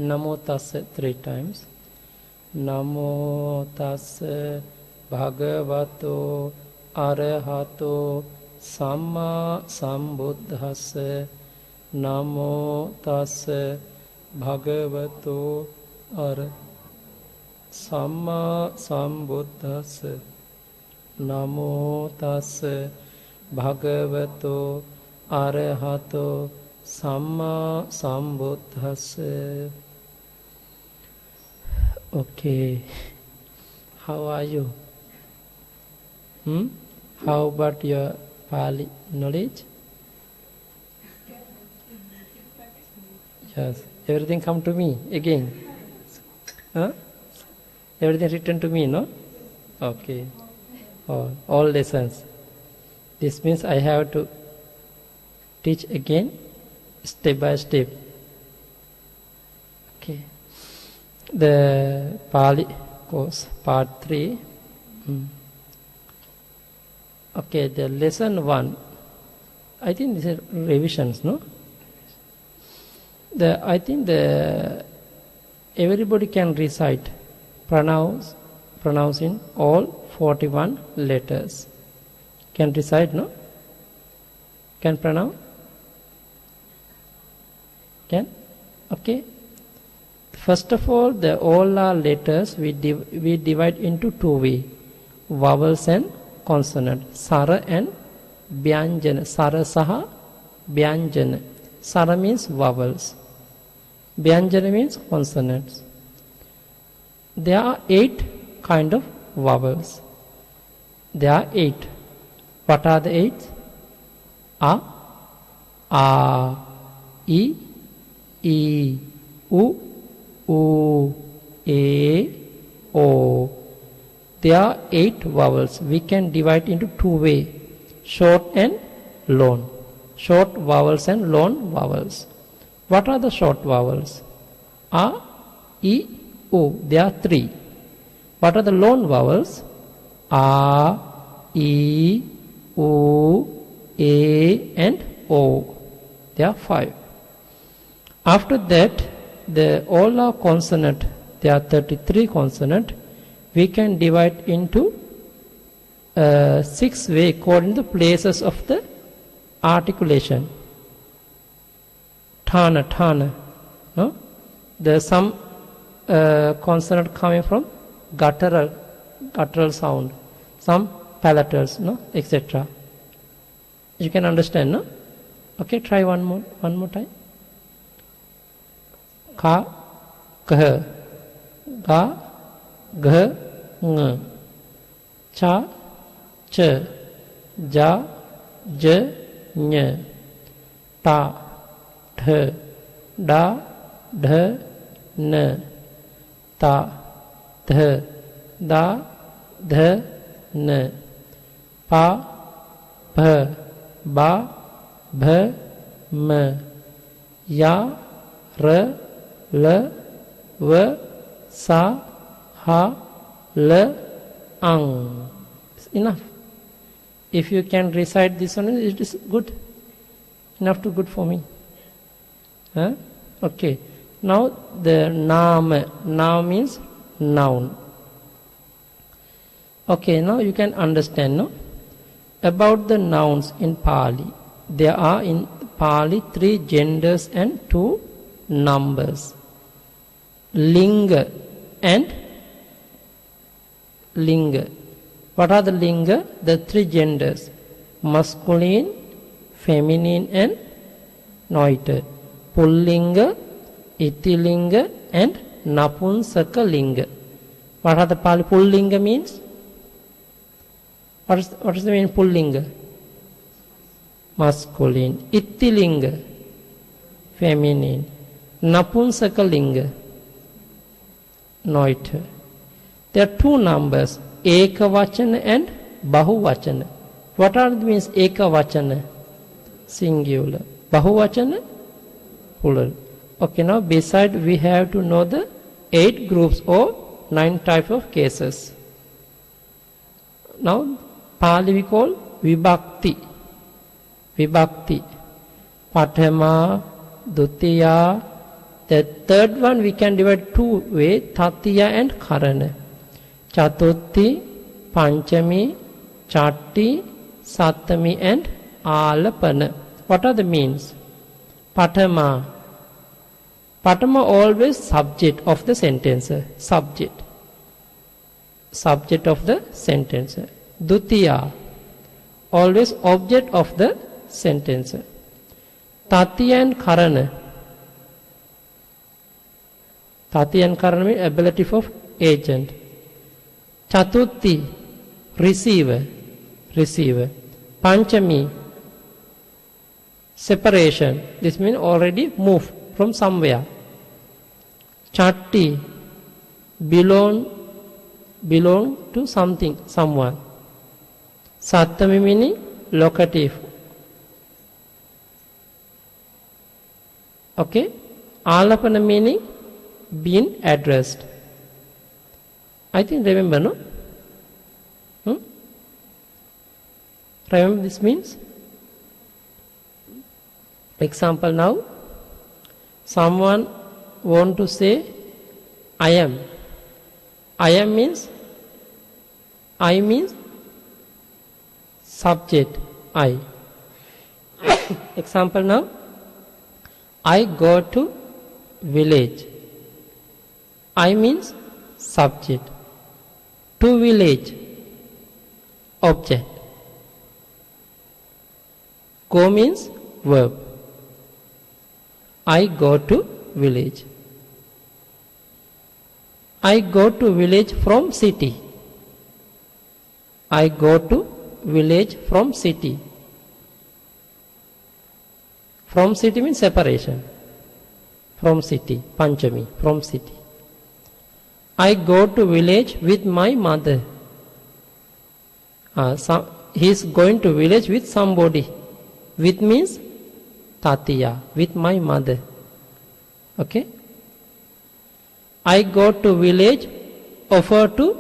Namo tassa 3 times. Namo tassa bhagavato arahato samma sambuddhassa. Namo tassa bhagavato samma sambuddhassa. Namo tassa bhagavato arahato samma sambuddhassa. Okay, how are you? How about your Pali knowledge? Yes, everything come to me again. Huh? Everything written to me, no? Okay, all lessons. This means I have to teach again, step by step. Okay. The Pali course, part 3. Okay, the lesson 1. I think this is revisions, no? I think everybody can recite, pronouncing all 41 letters. Can recite, no? Can pronounce? Can? Okay. First of all, all our letters we divide into 2 ways: vowels and consonant. Sara and Vyanjana. Sara saha Vyanjana. Sara means vowels. Vyanjana means consonants. There are 8 kind of vowels. There are 8. What are the 8? A, I, U, E, O. There are 8 vowels. We can divide into 2 ways: short and long. Short vowels and long vowels. What are the short vowels? A, I, U. There are 3. What are the long vowels? A, I, U, A, and O. There are 5. After that, all our consonant, there are 33 consonant, we can divide into 6 ways according to the places of the articulation. Thana. No? There's some consonant coming from guttural sound, some palatals, no, etc. You can understand, no? Okay, try one more time. Ka, kh, ga, gh, ng, cha, ch, ja, j, ny, ta, th, da, dh, n, ta, th, da, dh, n, pa, ph, ba, bh, m, ya, r, l, v, sa, ha, l, ang. It's enough. If you can recite this one, it is good. Enough to good for me. Huh? Okay. Now the naam. Naam means noun. Okay, now you can understand, no? About the nouns in Pali. There are in Pali 3 genders and 2 numbers. Linga and linga. What are the linga? The 3 genders: masculine, feminine, and neuter. Pullinga, itilinga, and napunsakalinga. What are the Pali? Pullinga means? What is the meaning pullinga? Masculine. Itilinga, feminine. Napunsakalinga, neuter. There are 2 numbers, ekavachana and bahuvachana. What are the means ekavachana? Singular. Bahuvachana? Plural. Okay, now beside we have to know the 8 groups or 9 type of cases. Now Pali we call vibhakti. Vibhakti. Pathama, Dutiya, The third one we can divide two ways, Tatiya and Karana. Chatuthi, Panchami, Chatti, Sattami and Alapana. What are the means? Patama. Patama always subject of the sentence. Subject. Subject of the sentence. Dutiya. Always object of the sentence. Tatiya and Karana. Tatiya and Karana means ability of agent. Chatuthi, receiver. Receiver. Panchami, separation. This means already moved from somewhere. Chatti, belong to something, someone. Sattami meaning locative. Okay. Alapana meaning being addressed. I think remember, no? Remember this means? Example now. Someone want to say I am. I am means I means subject I. Example now. I go to village. I means subject. To village, object. Go means verb. I go to village. I go to village from city. I go to village from city. From city means separation. From city, Panchami, from city. I go to village with my mother. He is going to village with somebody. With means Tatiya, with my mother. Okay. I go to village, offer to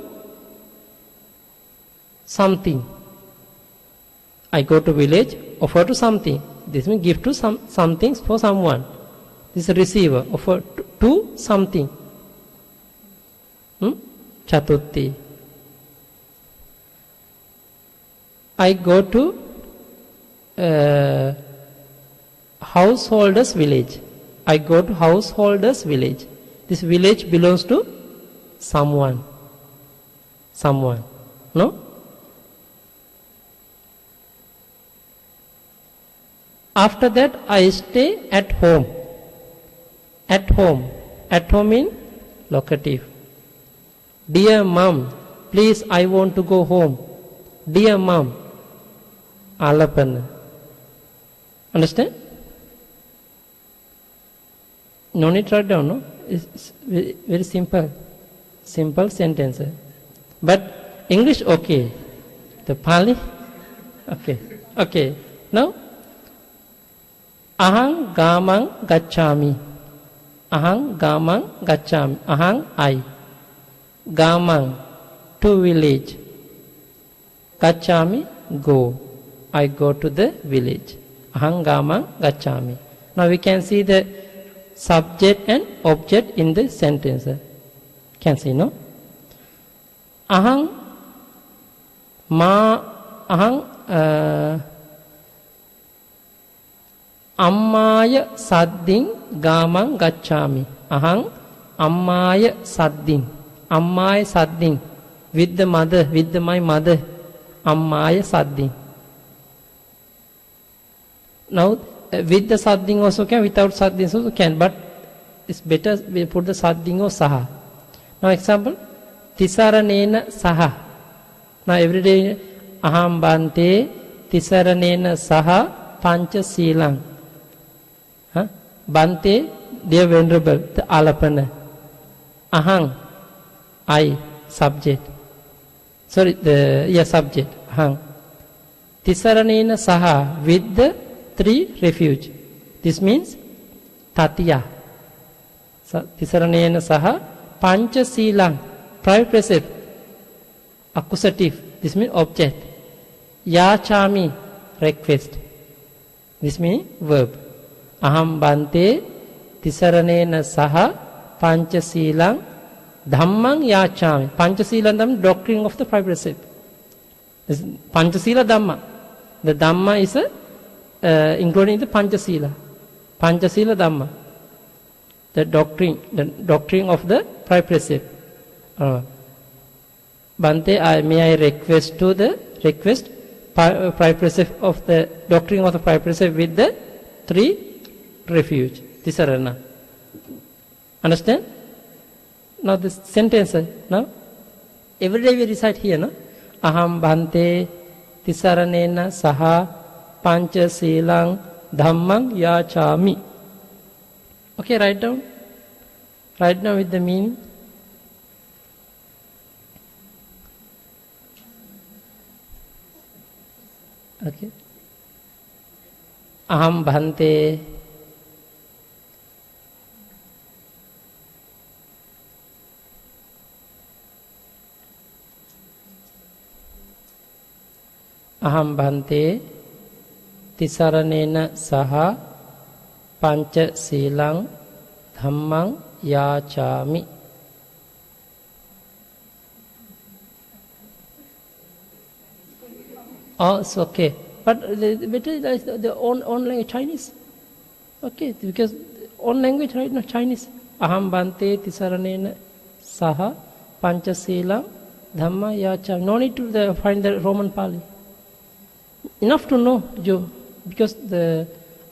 something. I go to village, offer to something. This means give to something for someone. This is receiver, offer to something. Chatuthi. I go to householder's village. I go to householder's village. This village belongs to someone. Someone. No? After that, I stay at home. At home. At home in locative. Dear mom, please, I want to go home. Dear mom. Alapana. Understand? No need to write down, no? It's very, very simple. Simple sentence. But English, okay. The Pali, okay. Okay. Now, ahang gamang gacchami. Ahang gamang gacchami. Ahang I. Gamang, to village. Gacchami, go. I go to the village. Ahang gamang gacchami. Now we can see the subject and object in the sentence. Can see, no? Ahang ammaya saddin gamang gacchami. Ahang ammaya saddin. Ammaya saddin. With the mother, with my mother. Ammaya saddin. Now, with the sadding also can, without sadding also can, but it's better we put the sadding or saha. Now, example, tisaranena saha. Now, every day, aham bante tisaranena saha pancha silang. Bante, dear venerable, the alapana. Ahang, I, subject. Sorry, subject, ahang. Tisaranena saha, with the 3 refuge. This means Tatiya. Tisaranena saha pancha silang. Private precept. Accusative. This means object. Yachami, request. This means verb. Aham bante tisaranena saha panchasilang dhammang yachami. Panchasilang Dhamma, doctrine of the five precepts. Panchasila Dhamma. The Dhamma is including the Panchasila. Panchasila Dhamma. The doctrine of the five precepts. Bhante, may I request five precepts of the doctrine of the five precepts with the three refuge. Tisarana. Understand? Now this sentence, now every day we recite here, no? Aham bhante tisaranena saha pancha silang dhammang yachami. Okay, write down. Write down with the meaning. Okay. Aham bhante Aham bhante tisaranena saha pancha silang dhammang yachami. Oh, it's okay. But the own language Chinese. Okay, because own language right now Chinese. Aham bhante tisaranena saha pancha silang dhamma yachami. No need to find the Roman Pali. Enough to know, Joe, because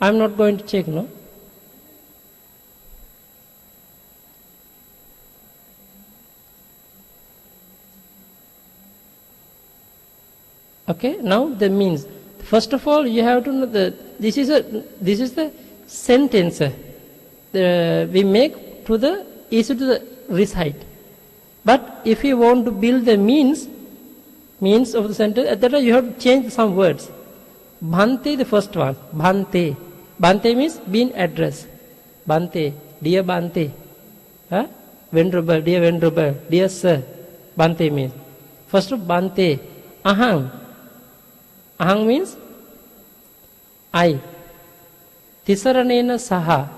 I'm not going to check, no? Okay, now the means. First of all, you have to know this is the sentence we make to the easy to the recite. But if you want to build the means of the sentence, at that time you have to change some words. Bhante, the first one. Bhante. Bhante means being addressed. Bhante, dear Bhante. Huh? Venerable, dear Venerable, dear Sir. Bhante means. First of Bhante. Ahang. Ahang means I. Tisaranena saha.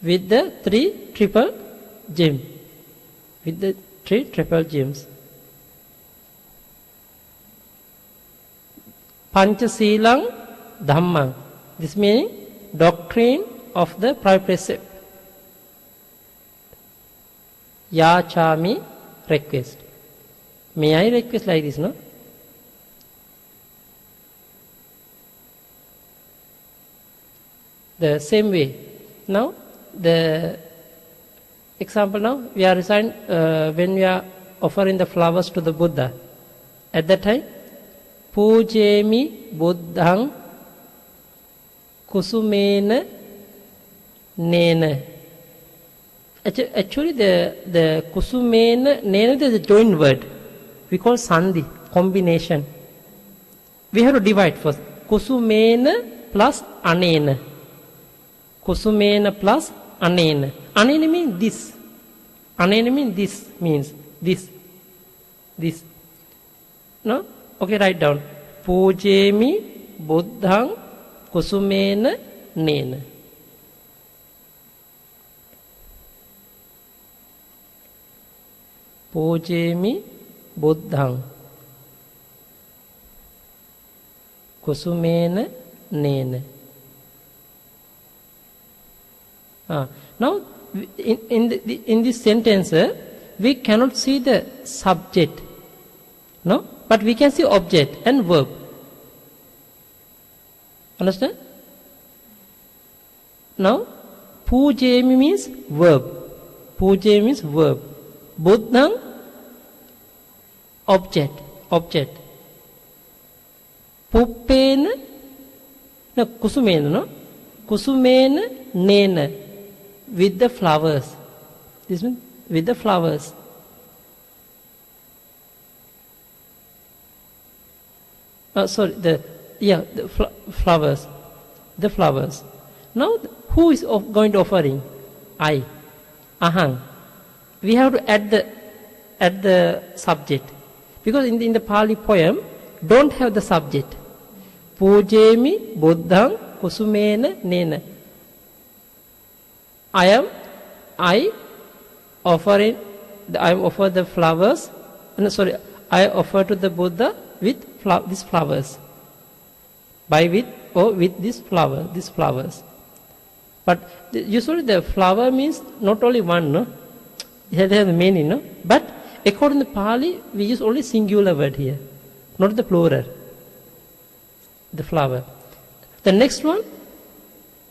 With the three triple gems. With the three triple gems. Panchasilang Dhammang. This means doctrine of the five precepts. Yachami, request. May I request like this, no? The same way. Now, the example now, we are reciting when we are offering the flowers to the Buddha. At that time, Pujemi Buddhang Kusumena Nena. Actually, the Kusumena Nena is a joint word. We call Sandhi, combination. We have to divide first. Kusumena plus Anena. Kusumena plus Anena. Anena means this. Anena means this, means this. This. No? Okay, write down. Pujemi Buddhang Kusumena Nena. Pujemi Buddhang Kusumena Nena. Now, in this sentence, we cannot see the subject. No? But we can see object and verb. Understand? Now, Pujemi means verb. Pujemi means verb. Buddhang, object. Puppena, no, Kusumena, no? Kusumena Nena, with the flowers. This means with the flowers. Sorry, the flowers. The flowers. Now, who is going to offering? I. Ahang. We have to add the subject. Because in the Pali poem, don't have the subject. Pujemi Buddhang Kusumena Nena. I offering, I offer the flowers. No, sorry, I offer to the Buddha with these flowers. With these flowers. But usually the flower means not only one, no? It has many, no? But according to Pali, we use only singular word here, not the plural. The flower. The next one,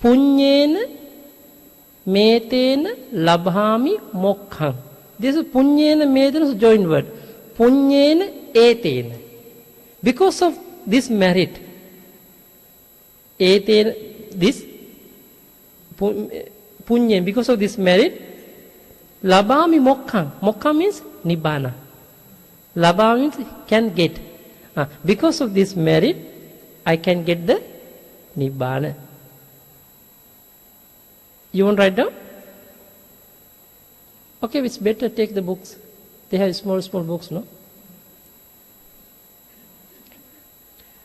punyena metena labhami mokkha. This is punyena metena is joined word. Punyena etena. Because of this merit, etena, this punya, because of this merit, labhami mokkha. Mokkha means nibbana. Labhami means can get. Because of this merit, I can get the nibbana. You want to write down? Okay, it's better take the books. They have small books, no?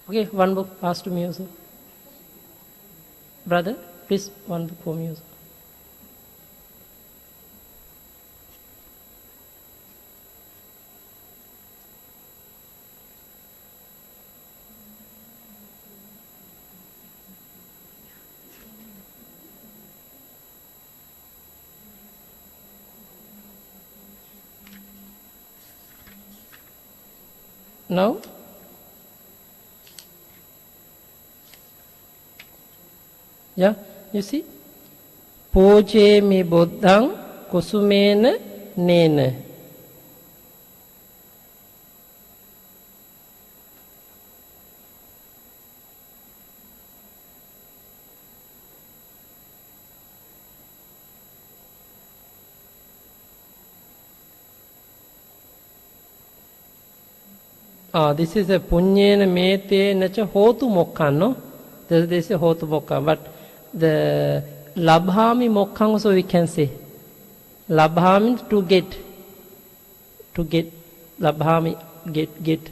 Okay, one book pass to me also. Brother, please, one book for me also. Now, yeah, you see, Poje me Buddhang kusumena nena. This is a punyena mete nacha hotu mokkan, no? This is hotu mokkan, but the labhami mokkan also we can say. Labhami to get, labhami get.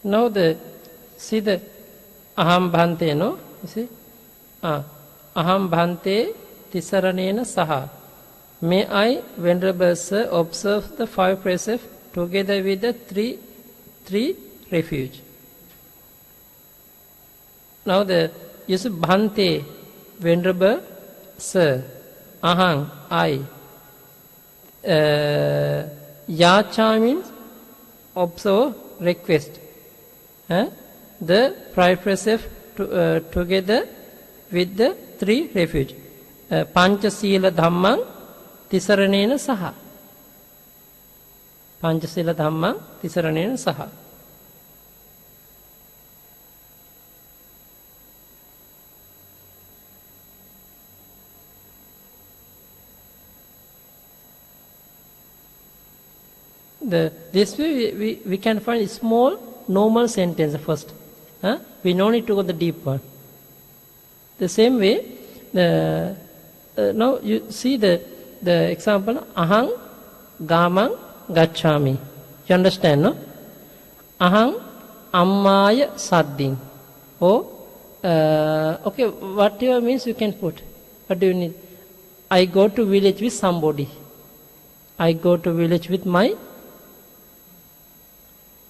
Now see the aham bhante, no? You see? Aham bhante tisaranena saha. May I, Venerable Sir, observe the 5 precepts together with the three refuge. Now you see bhante, Venerable Sir, aham, I. Yacha means observe, request. The 5 precepts together with the 3 refuge. Panchasila dhammang tisaranena saha. Panchasila dhammang tisaranena saha. This way we can find a small normal sentence first. We no need to go the deep one. The same way, now you see the example, ahang gamang gacchami. You understand, no? Ahang ammaya sadding. Okay, whatever means you can put. What do you need? I go to village with somebody. I go to village with my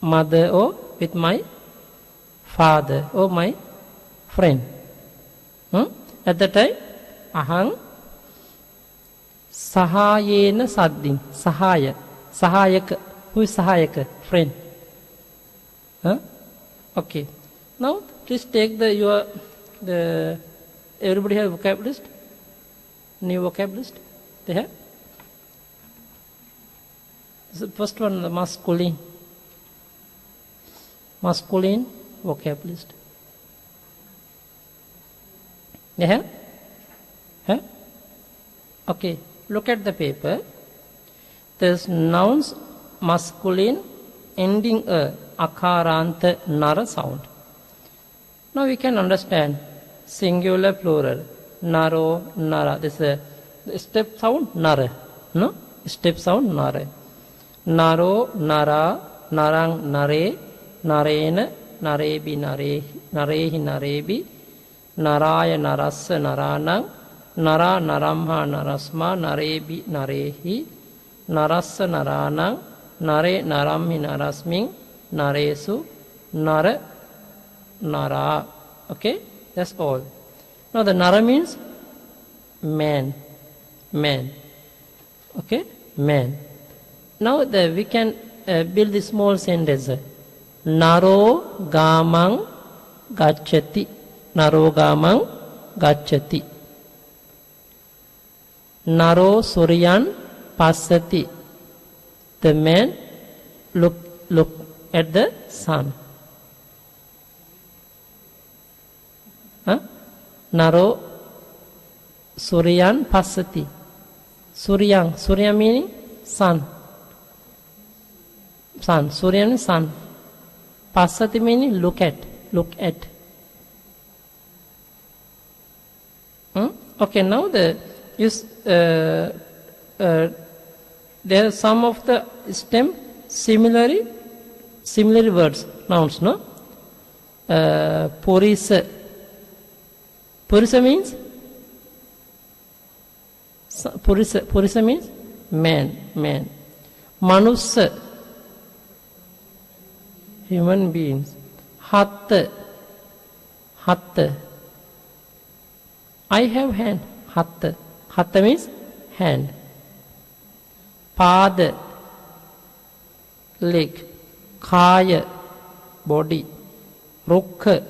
mother or with my father or my friend. At that time, ahang sahayena sadding. Sahayaka. Who is sahayaka? Friend. Okay. Now please take everybody have vocab list? New vocab list? They have? The first one, the masculine vocab list. They have? Okay, look at the paper. There's nouns masculine ending a akaranta nara sound. Now we can understand singular plural. Naro, nara. This is a step sound, nara. No? Step sound, nara. Naro, nara, narang, nare, narena, narebi, narehi, narebi, naraya, narassa, naranang, nara, naramha, narasma, narebi, narehi, narassa, naranang, nare, naramhi, narasming, naresu, nara, nara. Okay, that's all. Now the nara means man, man. Okay, man. Now we can build a small sentence. Naro gamang gacchati. Naro gamang gacchati. Naro suryan passati. The man look at the sun. Huh? Naro suryan passati. Surya meaning sun. Sun. Surya means sun. Passati meaning look at. Okay, now there are some of the stem similar words, nouns, no? Purisa. Purisa means man. Manussa, human beings. Hatta, I have hand. Hatta means hand. Pada, leg. Kaya, body. Rukha,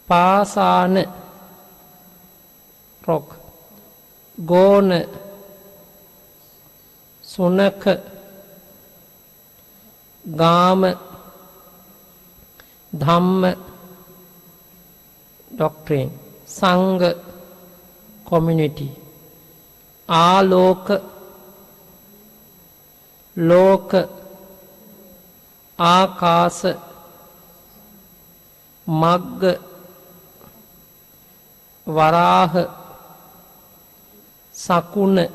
pasana, rock. Gona, sunaka, gama, dhamma, doctrine. Sangha, community. Aloka, loka, akasa, magga, varaha, sakuna,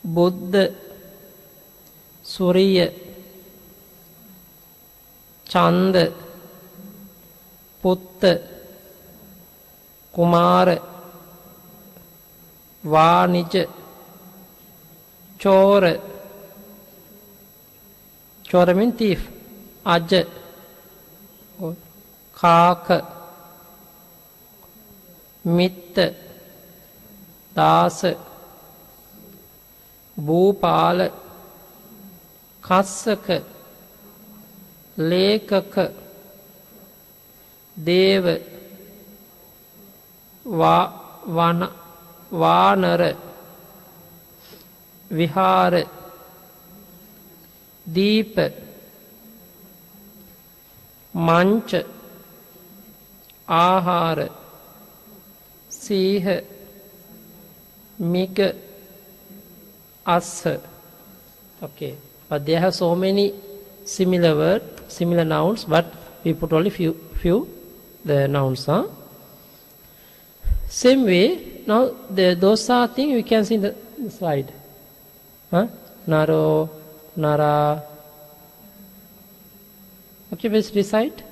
buddha, suriya, chanda, putta, kumara, vanija, chora. Chora means thief. Aja, kaka, mitta, dasa, bhupala, kassaka, lekaka, deva, vanara, vihara, deepa, mancha, ahara, siha, miga, asa. Okay, but there have so many similar words, similar nouns, but we put only few the nouns. Same way, now those are things we can see in the slide. Naro, nara. Okay, let's recite.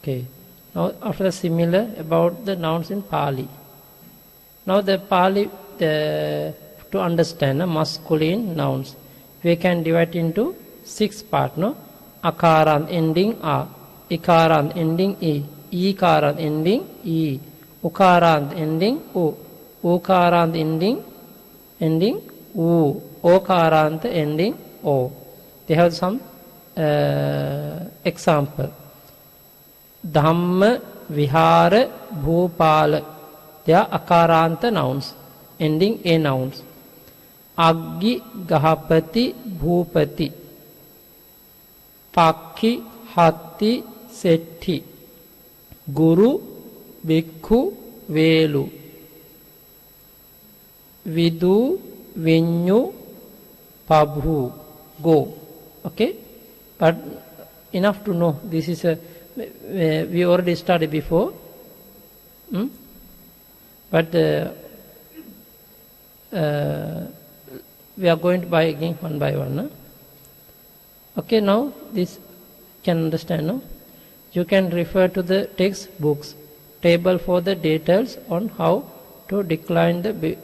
Okay, now after similar about the nouns in Pali. Now the Pali, to understand masculine nouns, we can divide into 6 parts. No? Akarant ending A, Ikarant ending E, Ikarant ending E, Ukarant ending U, Ukarant ending U, Okarant ending O. They have some example. Dhamma, Vihara, Bhopala. They are akaranta nouns, ending a nouns. Aggi, Gahapati, Bhupati. Pakhi, Hatti, Sethi. Guru, Bhikkhu, Velu. Vidu, Vinyu, Pabhu. Go. Okay? But enough to know. This is a, we already studied before. But we are going to buy again one by one. No? Okay, now this can understand. No? You can refer to the textbooks table for the details on how to decline the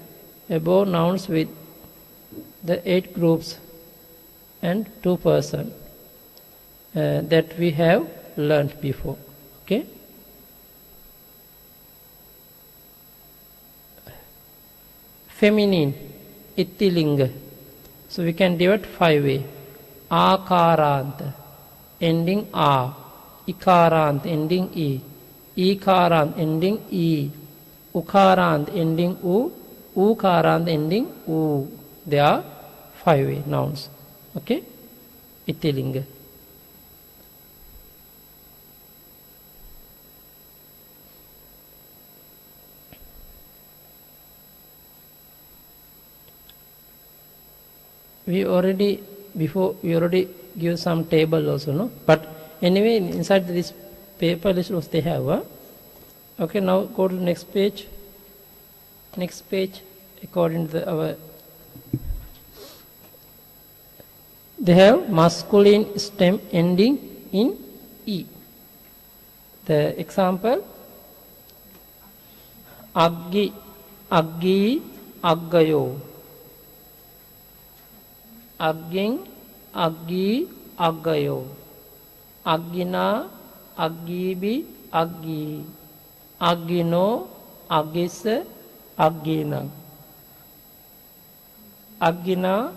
above nouns with the 8 groups and 2 persons that we have learned before. Okay. Feminine, ittilinga. So we can divide 5 ways. Akaranta, ending A. Ikarant, ending E. Ikarant, ending E. Ukarant, ending U. Ukarant, ending U. They are 5 ways nouns. Okay? Ittilinga. We already give some table also, no? But anyway, inside this paper list was they have. Okay, now go to the next page. Next page, according to our, they have masculine stem ending in E. The example, Aggi, Aggi, Aggayo. Agging, Aggi, Aggayo. Aggina, Aggibi, Aggi. Aggino, Aggis, Aggina. Aggina,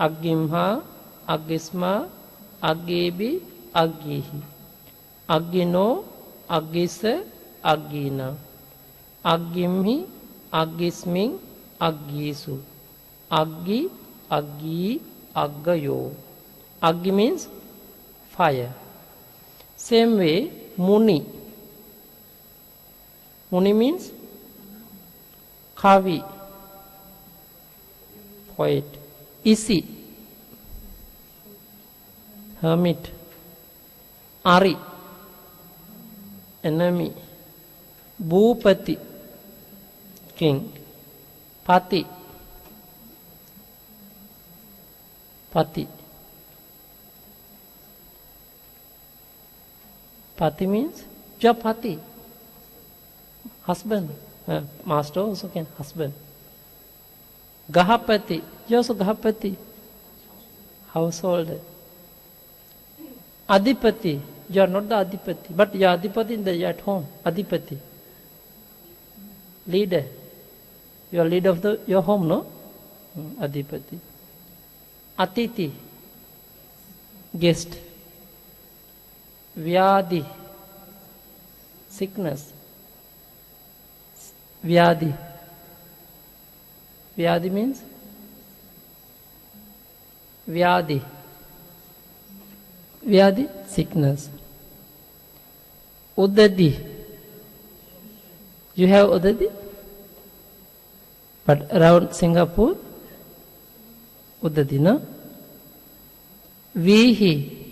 Aggimha, Aggisma, Aggibi, Aggihi. Aggino, Aggis, Aggina. Aggimhi, Aggismin, Aggisu. Aggi, Aggi, Aggayo. Aggi means fire. Same way, Muni. Muni means Kavi, poet. Isi, hermit. Ari, enemy. Bhupati, king. Pati, Pati. Pati means Japati, husband. Master also can husband. Gahapati, you also Gahapati, householder. Adipati, you are not the Adipati, but you are Adipati in the at home. Adipati, leader. You are leader of your home, no? Adipati. Atiti, guest. Vyadi, sickness. Vyadi. Vyadi means Vyadi. Vyadi, sickness. Udadi. You have Udadi? But around Singapore, Udadi, no? Vihi.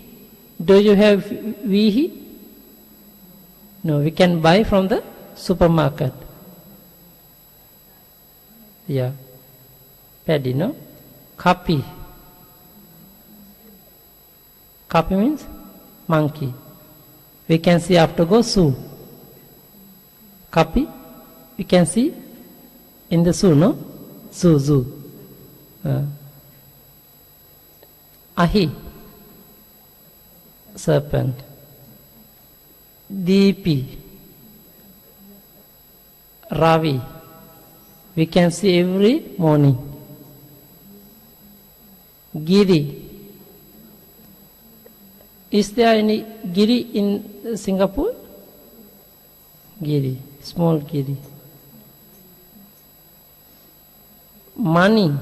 Do you have Vihi? No, we can buy from the supermarket. Yeah. Paddy, no? Kapi. Kapi means monkey. We can see after go zoo. Kapi, we can see in the zoo, no? Zoo. Ahi, serpent. Deepi, Ravi, we can see every morning. Giri, Is there any giri in Singapore? Giri, small giri. Money,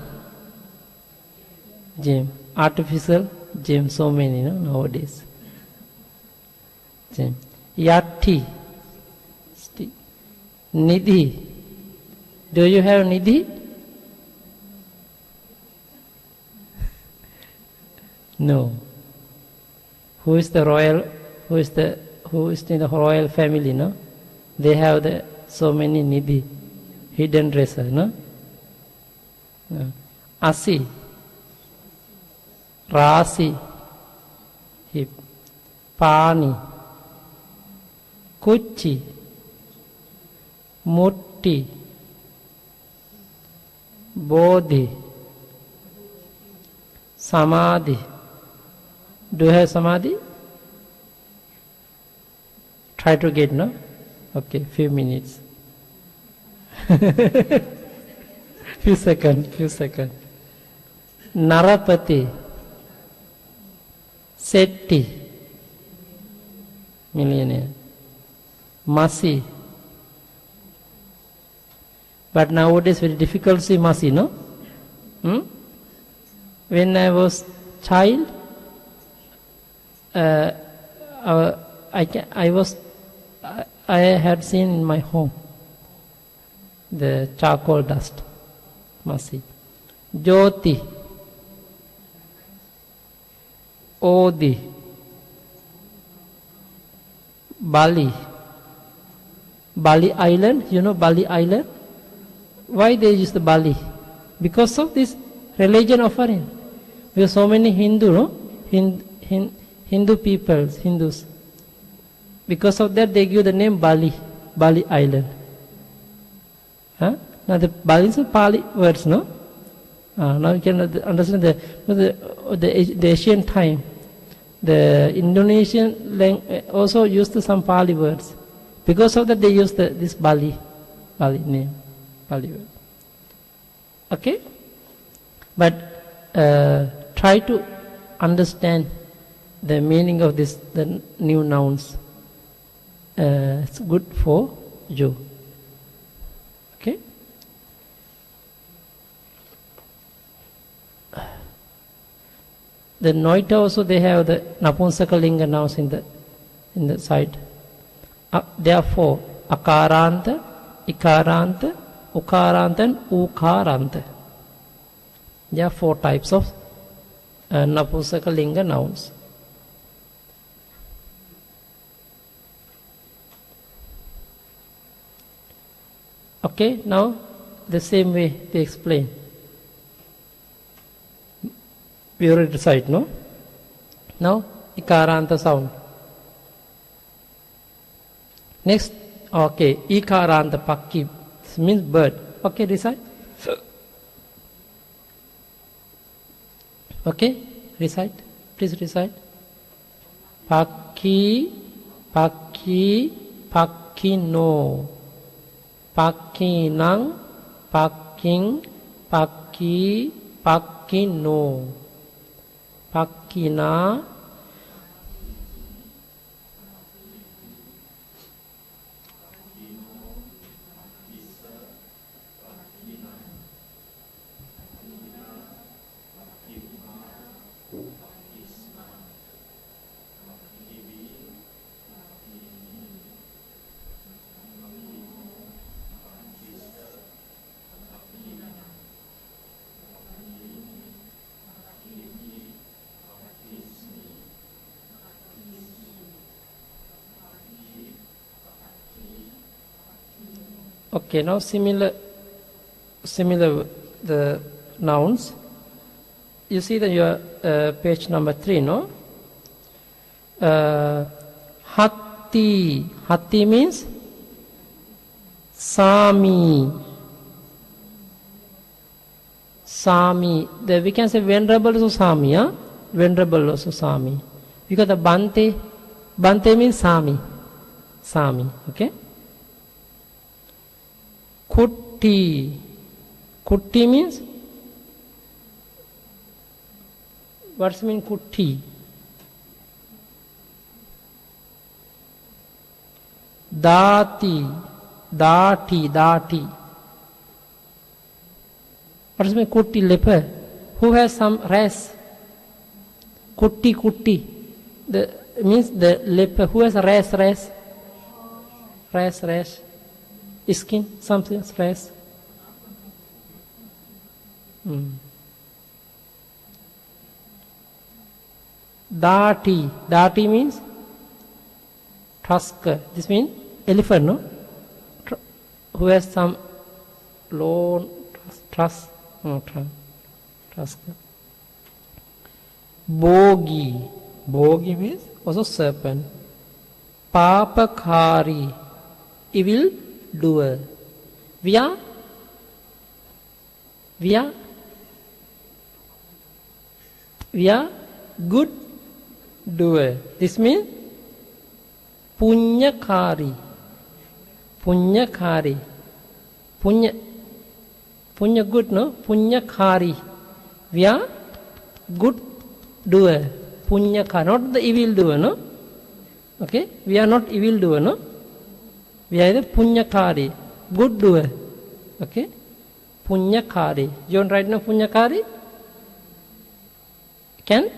gem, artificial gem, so many nowadays. Gem. Yati, Nidhi. Do you have Nidhi? No. Who is the royal? Who is in the royal family? No, they have so many Nidhi, hidden treasure. No. Asi, Rasi, hip, Pani, Kuchi, Mutti, Bodhi, Samadhi. Do you have Samadhi? Try to get, no? Okay, few minutes. Few seconds. Narapati, Setti, millionaire. Masi. But nowadays very difficult to see Masi, no? When I was child, I had seen in my home the charcoal dust, Masi. Jyoti, Odi, Bali Island. You know Bali Island? Why they use the Bali? Because of this religion offering. Because so many Hindu, no? Hindu people, Hindus. Because of that, they give the name Bali Island. Huh? Now the Bali is a Pali words, no? Now you can understand the Asian time. The Indonesian also used some Pali words. Because of that, they used this Bali name, Pali word. Okay, but try to understand the meaning of the new nouns. It's good for you. Okay. The Noita also they have the Napunsakalinga nouns in the side. Therefore, Akaranta, Ikaranta, Ukaranta and Ukaranta. There are 4 types of Napunsakalinga nouns. Okay, now the same way they explain. We already recite, no? Now, Ikaranta sound. Next, okay, Ikaranta Pakki means bird. Okay, recite. Okay, recite. Please recite. Pakki, Pakki, Pakkino. Pakkinang, Pakking, Pakki, Pakkino. Pakkina. Okay, now similar the nouns. You see that your page number 3, no? Hatti. Hatti means Sami. Sami. We can say venerable also Sami, huh? Venerable also Sami. Because the Bante. Bante means Sami. Sami, okay? Kutti. Kutti means, what's mean Kutti? Dati, dati, dati. What does mean kuti, leper? Who has some rash? Kuti, kuti. The means the leper. Who has a rash, rash? Rash, rash. Skin, something, rash. Dati. Dati means tusk. This means elephant, no? Who has some long tusk. Tusk. Bogi. Bogi means also serpent. Papakari. Evil doer. We are good doer. This means punyakari. Punyakari. Punya good, no? Punyakari. We are good doer. Punyakari. Not the evil doer, no? Okay? We are not evil doer, no? We are the punyakari. Good doer. Okay? Punyakari. You want to write now punyakari? Can?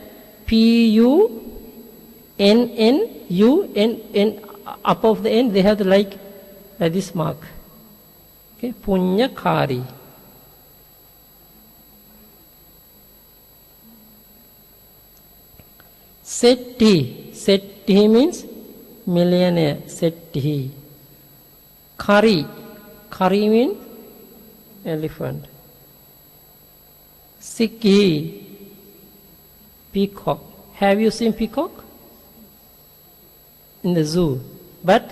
P-U-N-N-U-N-N. Up of the end, they have the like this mark. Okay? Punyakari. Setti. Setti means millionaire. Setti. Kari. Kari means elephant. Sikhi. Peacock. Have you seen peacock? In the zoo. But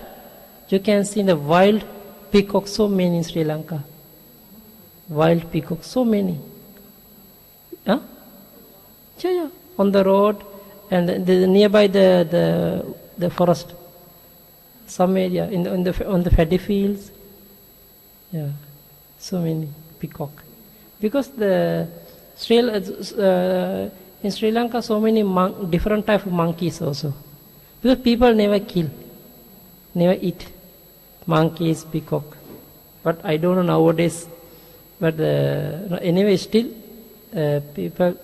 you can see the wild peacock, so many in Sri Lanka. Wild peacock, so many. Huh? Yeah. On the road and nearby the forest. Some area on the paddy fields. Yeah. So many peacock. Because in Sri Lanka, so many different type of monkeys also. Because people never kill, never eat monkeys, peacock. But I don't know nowadays. But anyway, still people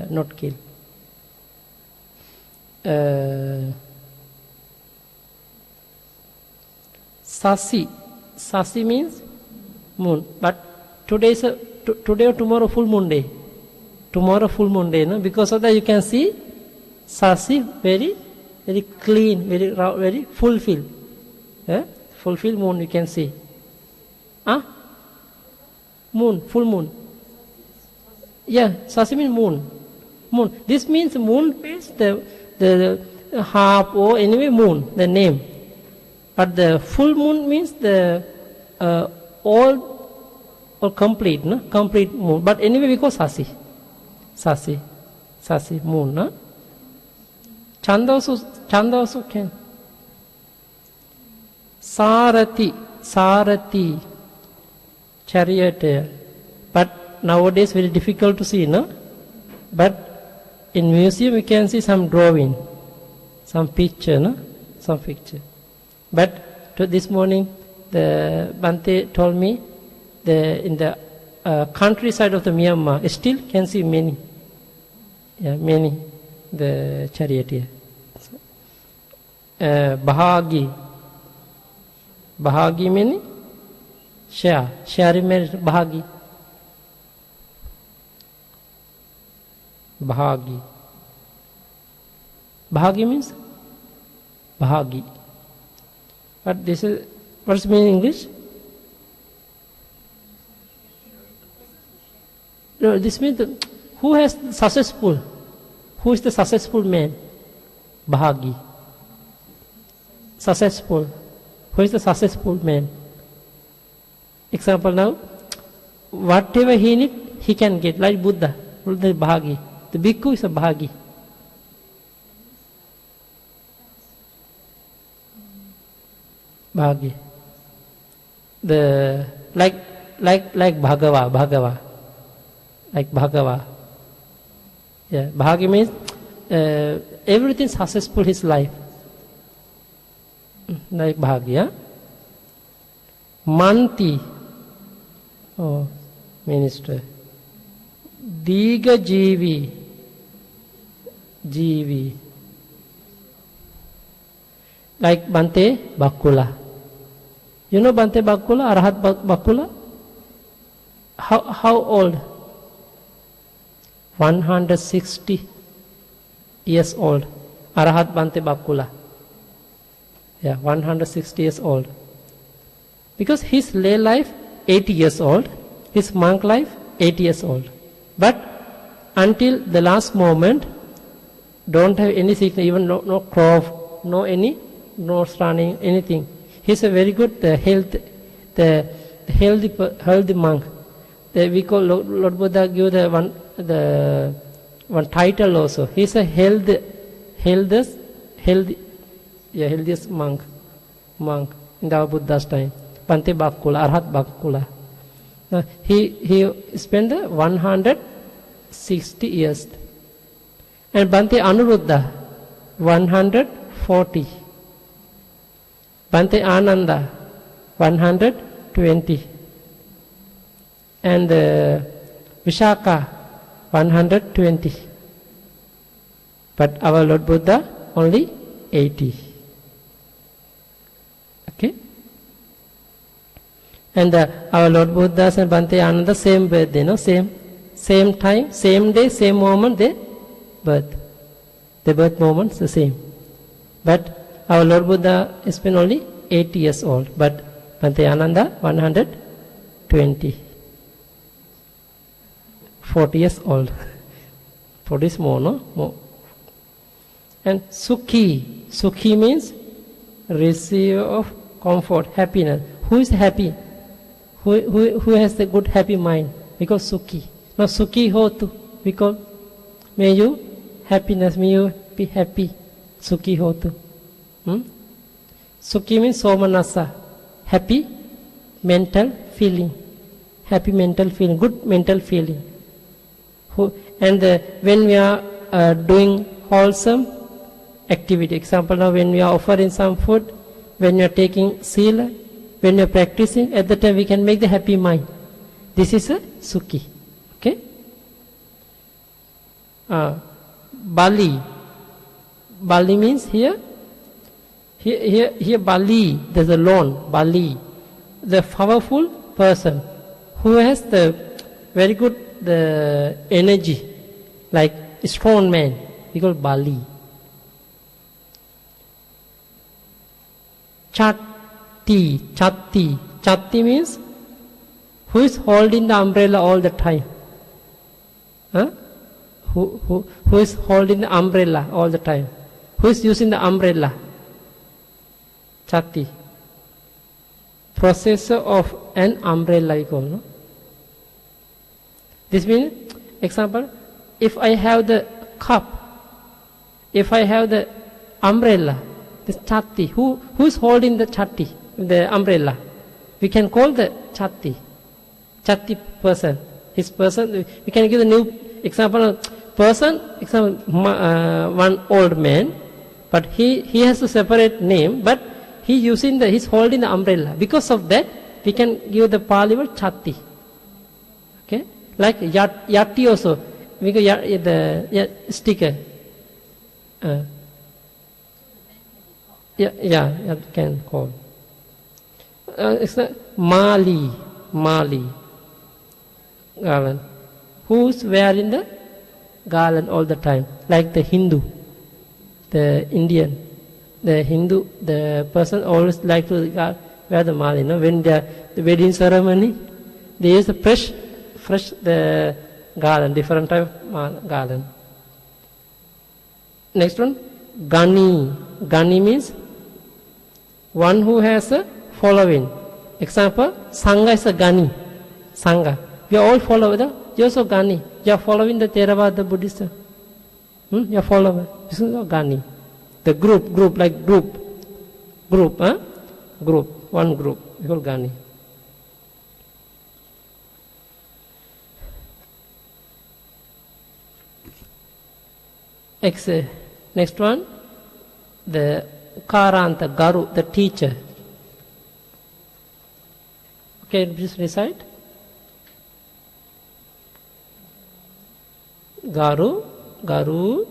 not kill. Sasi. Sasi means moon. But today or tomorrow full moon day. Tomorrow full moon day, no? Because of that you can see Sasi very clean, very fulfilled. Fulfilled moon you can see. Moon, full moon. Yeah, Sasi means moon. Moon. This means moon means the half or anyway moon, the name. But the full moon means the all or complete, no? Complete moon. But anyway we call Sasi. Sasi, moon, no? Chanda also can. Sarati, charioteer. But nowadays very difficult to see, no? But in museum you can see some drawing, some picture, no? Some picture. But this morning the Bante told me in the countryside of the Myanmar still can see many. Yeah, many the charioteer. Bahagi. Bahagi meaning share. Sharing means bahagi. Bahagi. Bahagi means bahagi. But this is what's mean in English? No, this means who has successful? Who is the successful man? Bahagi. Successful. Who is the successful man? Example now, whatever he need, he can get. Like Buddha. Buddha is Bahagi. The bhikkhu is a Bahagi. Bahagi. The like Bhagava. Like Bhagava. Yeah, Bahagi means everything successful his life. like Bhagya. Manti, oh, minister. Diga Jivi, Jivi. Like Bante Bakula. You know Bante Bakula, Arhat Bakula? How old? 160 years old. Arahat Bante Bakula. Yeah, 160 years old. Because his lay life 80 years old, his monk life 80 years old. But until the last moment, don't have any sickness, even no cough, no running, anything. He's a very good healthy monk. We call Lord Buddha give the one title also. He's a healthiest monk in the Buddha's time. Bante Bakula, Arhat Bakula. He spent 160 years. And Bante Anuruddha, 140. Bante Ananda, 120. And Vishaka, 120. But our Lord Buddha, only 80. Okay? And our Lord Buddha and Bante Ananda, same birthday, no? Same time, same day, same moment, they birth. The birth moments the same. But our Lord Buddha has been only 80 years old. But Bante Ananda, 120. 40 years old. 40 is more, no? More. And Sukhi. Sukhi means receiver of comfort, happiness. Who is happy? Who has the good happy mind? Because Sukhi. Now Sukhi Hotu. Because may you happiness, may you be happy. Sukhi Hotu. Sukhi means Somanasa. Happy mental feeling. Happy mental feeling, good mental feeling. And when we are doing wholesome activity, example now when we are offering some food, when you are taking sila, when you are practicing, at the time we can make the happy mind. This is a Sukhi. Okay? Bali. Bali means here Bali, there's a loan, Bali. The powerful person who has the very good energy, like a strong man, he called Bali. Chatti means who is holding the umbrella all the time. Huh? Who is holding the umbrella all the time? Who is using the umbrella? Chatti. Possessor of an umbrella, you call, no? This means, example, if I have the cup, if I have the umbrella, this chatti, who is holding the chatti, the umbrella? We can call the chatti person. His person, we can give a new example. Person, example, one old man, but he has a separate name, but he's holding the umbrella. Because of that, we can give the Pali word chatti. Okay? Like yatti also, we go the sticker. Yeah, can call. It's Mali, garland. Who's wearing the garland all the time? Like the Hindu, the Indian, the Hindu, the person always like to wear the mali. You know, when the wedding ceremony, they use the fresh the garland, different type of garland. Next one, Gani. Gani means one who has a following. Example, Sangha is a Gani. Sangha. We are all followers. You are also Gani. You are following the Theravada Buddhism. You are follower. This is Gani. The group, like group, one group. We call Gani. Next one, the Karanta, Garu, the teacher. Okay, please recite. Garu, Garu.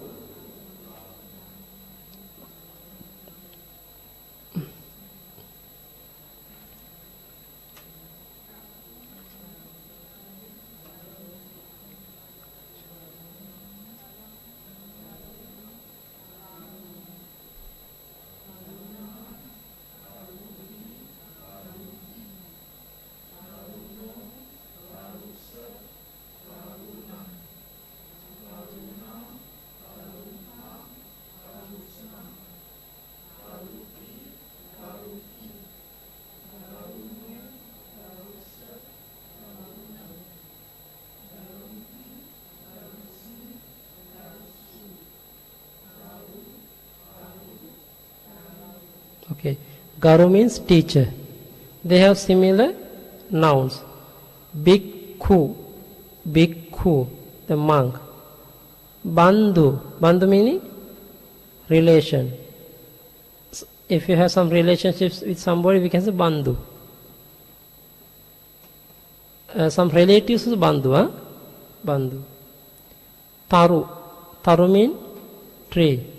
Okay, Garu means teacher. They have similar nouns. Bhikkhu, Bhikkhu, the monk. Bandhu, Bandhu meaning relation. If you have some relationships with somebody, we can say Bandhu. Some relatives is Bandhu, huh? Bandhu. Taru, Taru means tree.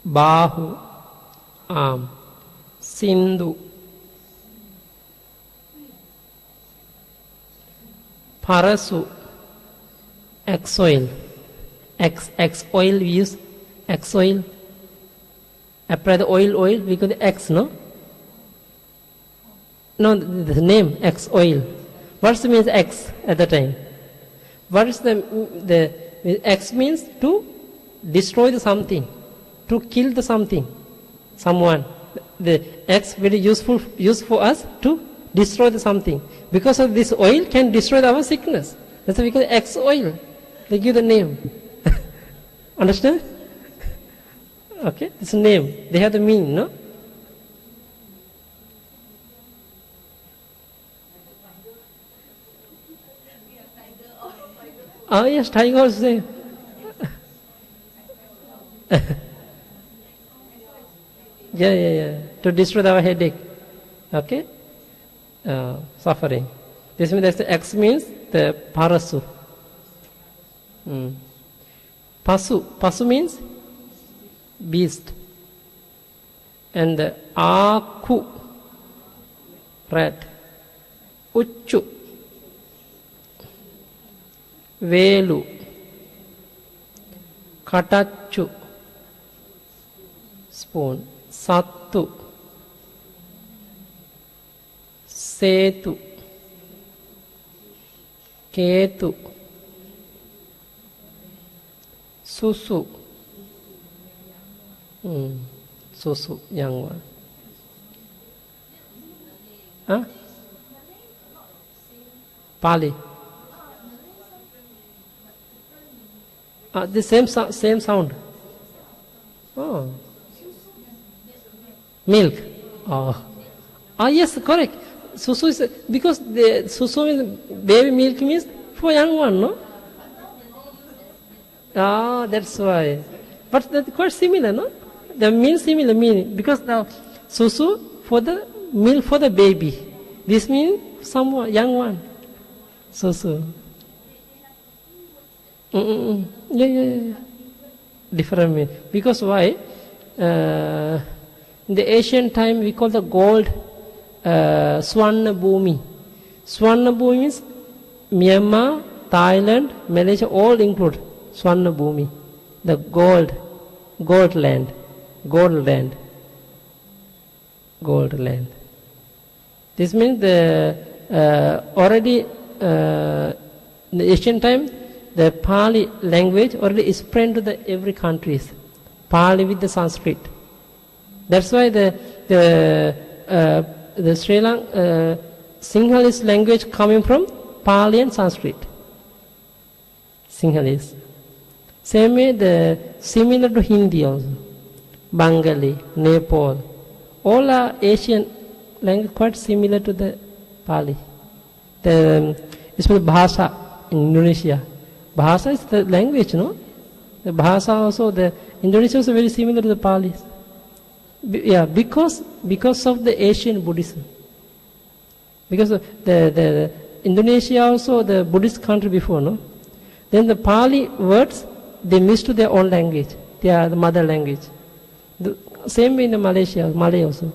Bahu, arm. Sindhu, Parasu, X oil. X oil, we use X oil. Apply the oil, we call the X, no? No, the name, X oil. What's the means X at the time? What is the X means to destroy the something, to kill the something, someone. The X very useful for us to destroy the something. Because of this oil can destroy our sickness. That's why we call it X oil. They give the name. Understand? Okay, it's a name. They have the meaning, no? Oh yes, tiger also. Yeah. To destroy our headache. Okay? Suffering. This means that the X means the parasu. Pasu means beast. And the aku, rat. Uchu, velu. Katachu, spoon. Sattu, Setu, Ketu, Susu, Susu, young one. Huh? Pali. The same sound. Oh. Milk. Yes, correct. Susu is because the susu means baby milk means for young one, no? That's why. But that's quite similar, no? The mean similar meaning because the susu for the milk for the baby. This means someone young one. Susu. Yeah. Different meaning. Because why? In the ancient time, we call the gold Swarna Bhumi. Swarna Bhumi means Myanmar, Thailand, Malaysia, all include Swarna Bhumi. The gold land. This means the already in the ancient time, the Pali language already spread to the every countries. Pali with the Sanskrit. That's why the Sri Lanka Sinhalese language coming from Pali and Sanskrit. Sinhalese. Same way similar to Hindi also. Bengali, Nepal. All are Asian language quite similar to the Pali. It's called Bahasa in Indonesia. Bahasa is the language, no? The Bahasa also, the Indonesia is very similar to the Pali. Yeah, because of the Asian Buddhism. Because of the Indonesia also the Buddhist country before, no? Then the Pali words, they mix to their own language. They are the mother language. The same way in the Malaysia, Malay also.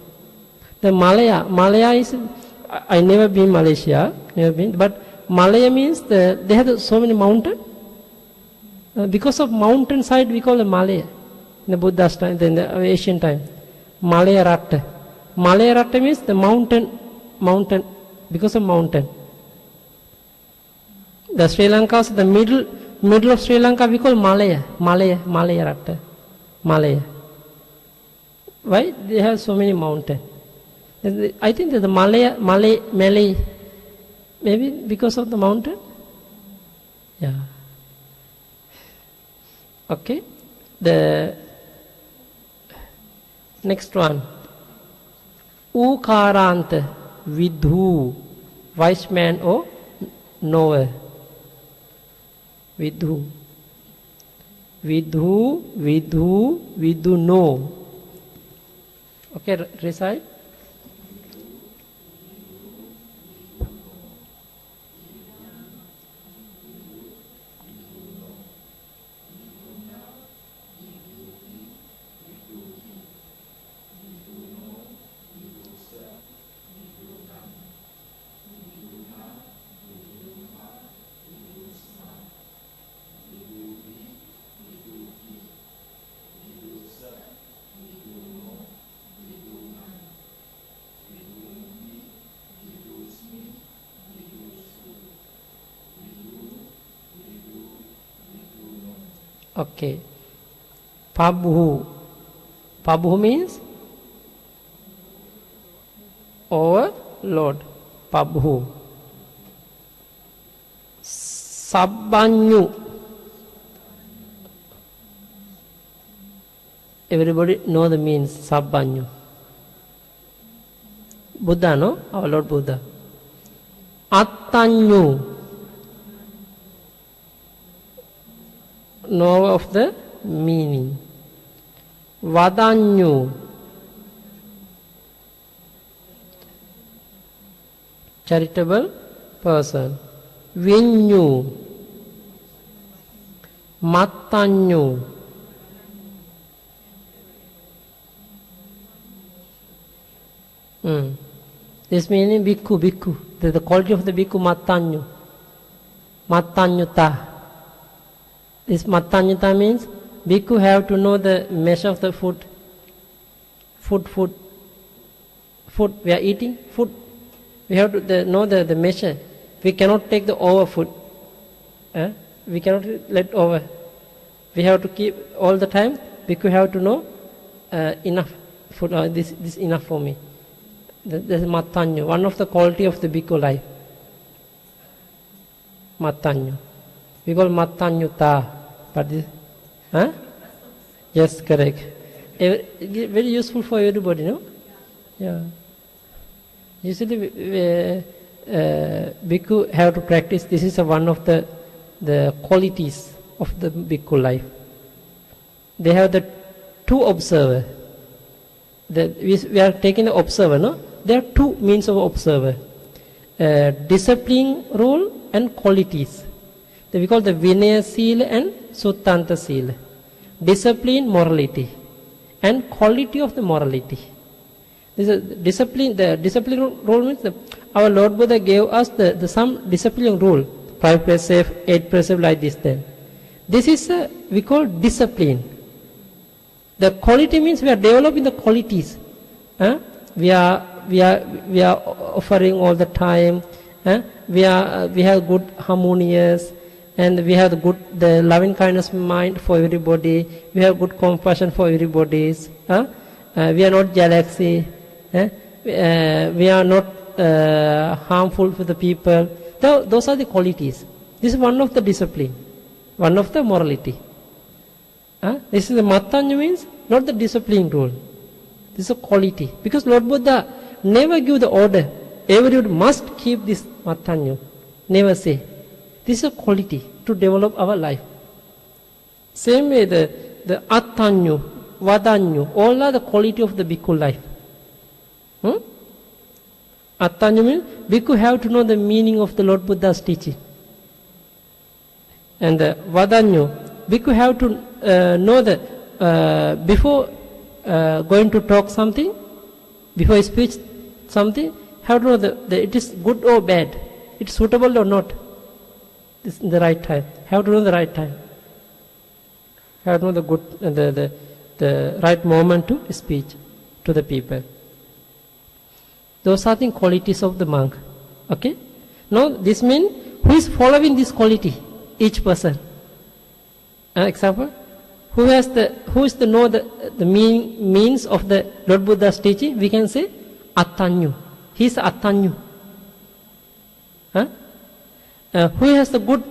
The Malaya is, I never been Malaysia, but Malaya means they have so many mountains. Because of mountain side we call it Malaya. In the Buddha's time, in the Asian time. Malaya Ratta. Malaya Ratta means the mountain, because of mountain. The Sri Lanka, the middle of Sri Lanka we call Malaya Ratta. Malaya. Why? They have so many mountains. I think that the Malay, maybe because of the mountain. Yeah. Okay. The next one. Ukaranta Vidhu, wise man or knower. Vidhu know. Okay, recite. Okay. Prabhu means or Lord. Prabhu. Sabbanyu. Everybody know the means Sabbanyu. Buddha, no? Our Lord Buddha. Attanyu. Know of the meaning. Vadanyu. Charitable person. Vinyu. Mattanyu. This meaning bhikkhu. The quality of the bhikkhu mattanyu. Mattanyuta. This Mattanyuta means bhikkhu have to know the measure of the food. Food we are eating, food. We have to know the measure. We cannot take the over food. We cannot let over. We have to keep all the time. Bhikkhu have to know enough food. This enough for me. This is Mattanyu. One of the quality of the bhikkhu life. Mattanyu. We call Mattanyuta. But this, yes, correct. Very useful for everybody, no? Yeah. Usually, bhikkhu have to practice. This is one of the qualities of the bhikkhu life. They have the two observer. We are taking the observer, no? There are two means of observer. Discipline role and qualities. We call the Vinaya Sila and Suttanta Sila. Discipline, morality, and quality of the morality. This is discipline. The discipline rule means our Lord Buddha gave us the some discipline rule. 5 precept, 8 precept, like this. Then this is we call discipline. The quality means we are developing the qualities. We are offering all the time. We have good harmonious. And we have the loving kindness mind for everybody. We have good compassion for everybody. We are not jealousy. We are not harmful to the people. Those are the qualities. This is one of the discipline, one of the morality. This is the Mattanyu means not the discipline rule. This is a quality. Because Lord Buddha never give the order. Everybody must keep this Mattanyu. Never say. This is a quality to develop our life. Same way the Attanyu, Vadanyu, all are the quality of the bhikkhu life. Attanyu means bhikkhu have to know the meaning of the Lord Buddha's teaching. And the Vadanyu, bhikkhu have to know that before going to talk something, before speech something, have to know that it is good or bad, it's suitable or not. It's in the right time. Have to know the right time. Have to know the good, the right moment to speech to the people. Those are the qualities of the monk. Okay. Now this means who is following this quality? Each person. Example, who is to know the means of the Lord Buddha's teaching? We can say Attanyu. He is Attanyu. Who has the good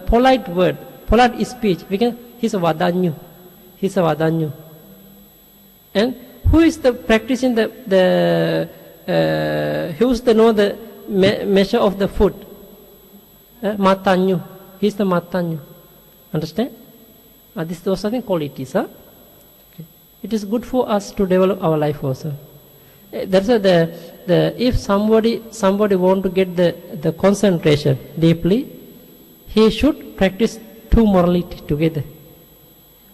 polite word, polite speech? He is a Vadanyu. He is a Vadanyu. And who is the practicing who is to know the measure of the food? Matanyu. He is the Matanyu. Understand? Those are the qualities. Okay. It is good for us to develop our life also. That's if somebody want to get the concentration deeply, he should practice two morality together.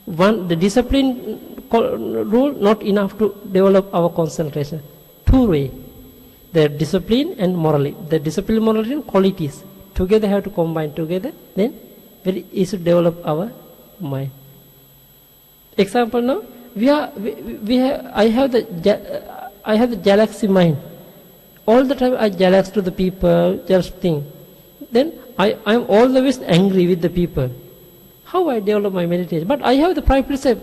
One, the discipline rule not enough to develop our concentration. Two way, the discipline and morality. The discipline, morality, and qualities together have to combine together. Then very easy to develop our mind. Example now, I have the jealousy mind. All the time I jealous to the people, just think. Then I am always angry with the people. How I develop my meditation? But I have the pride precept.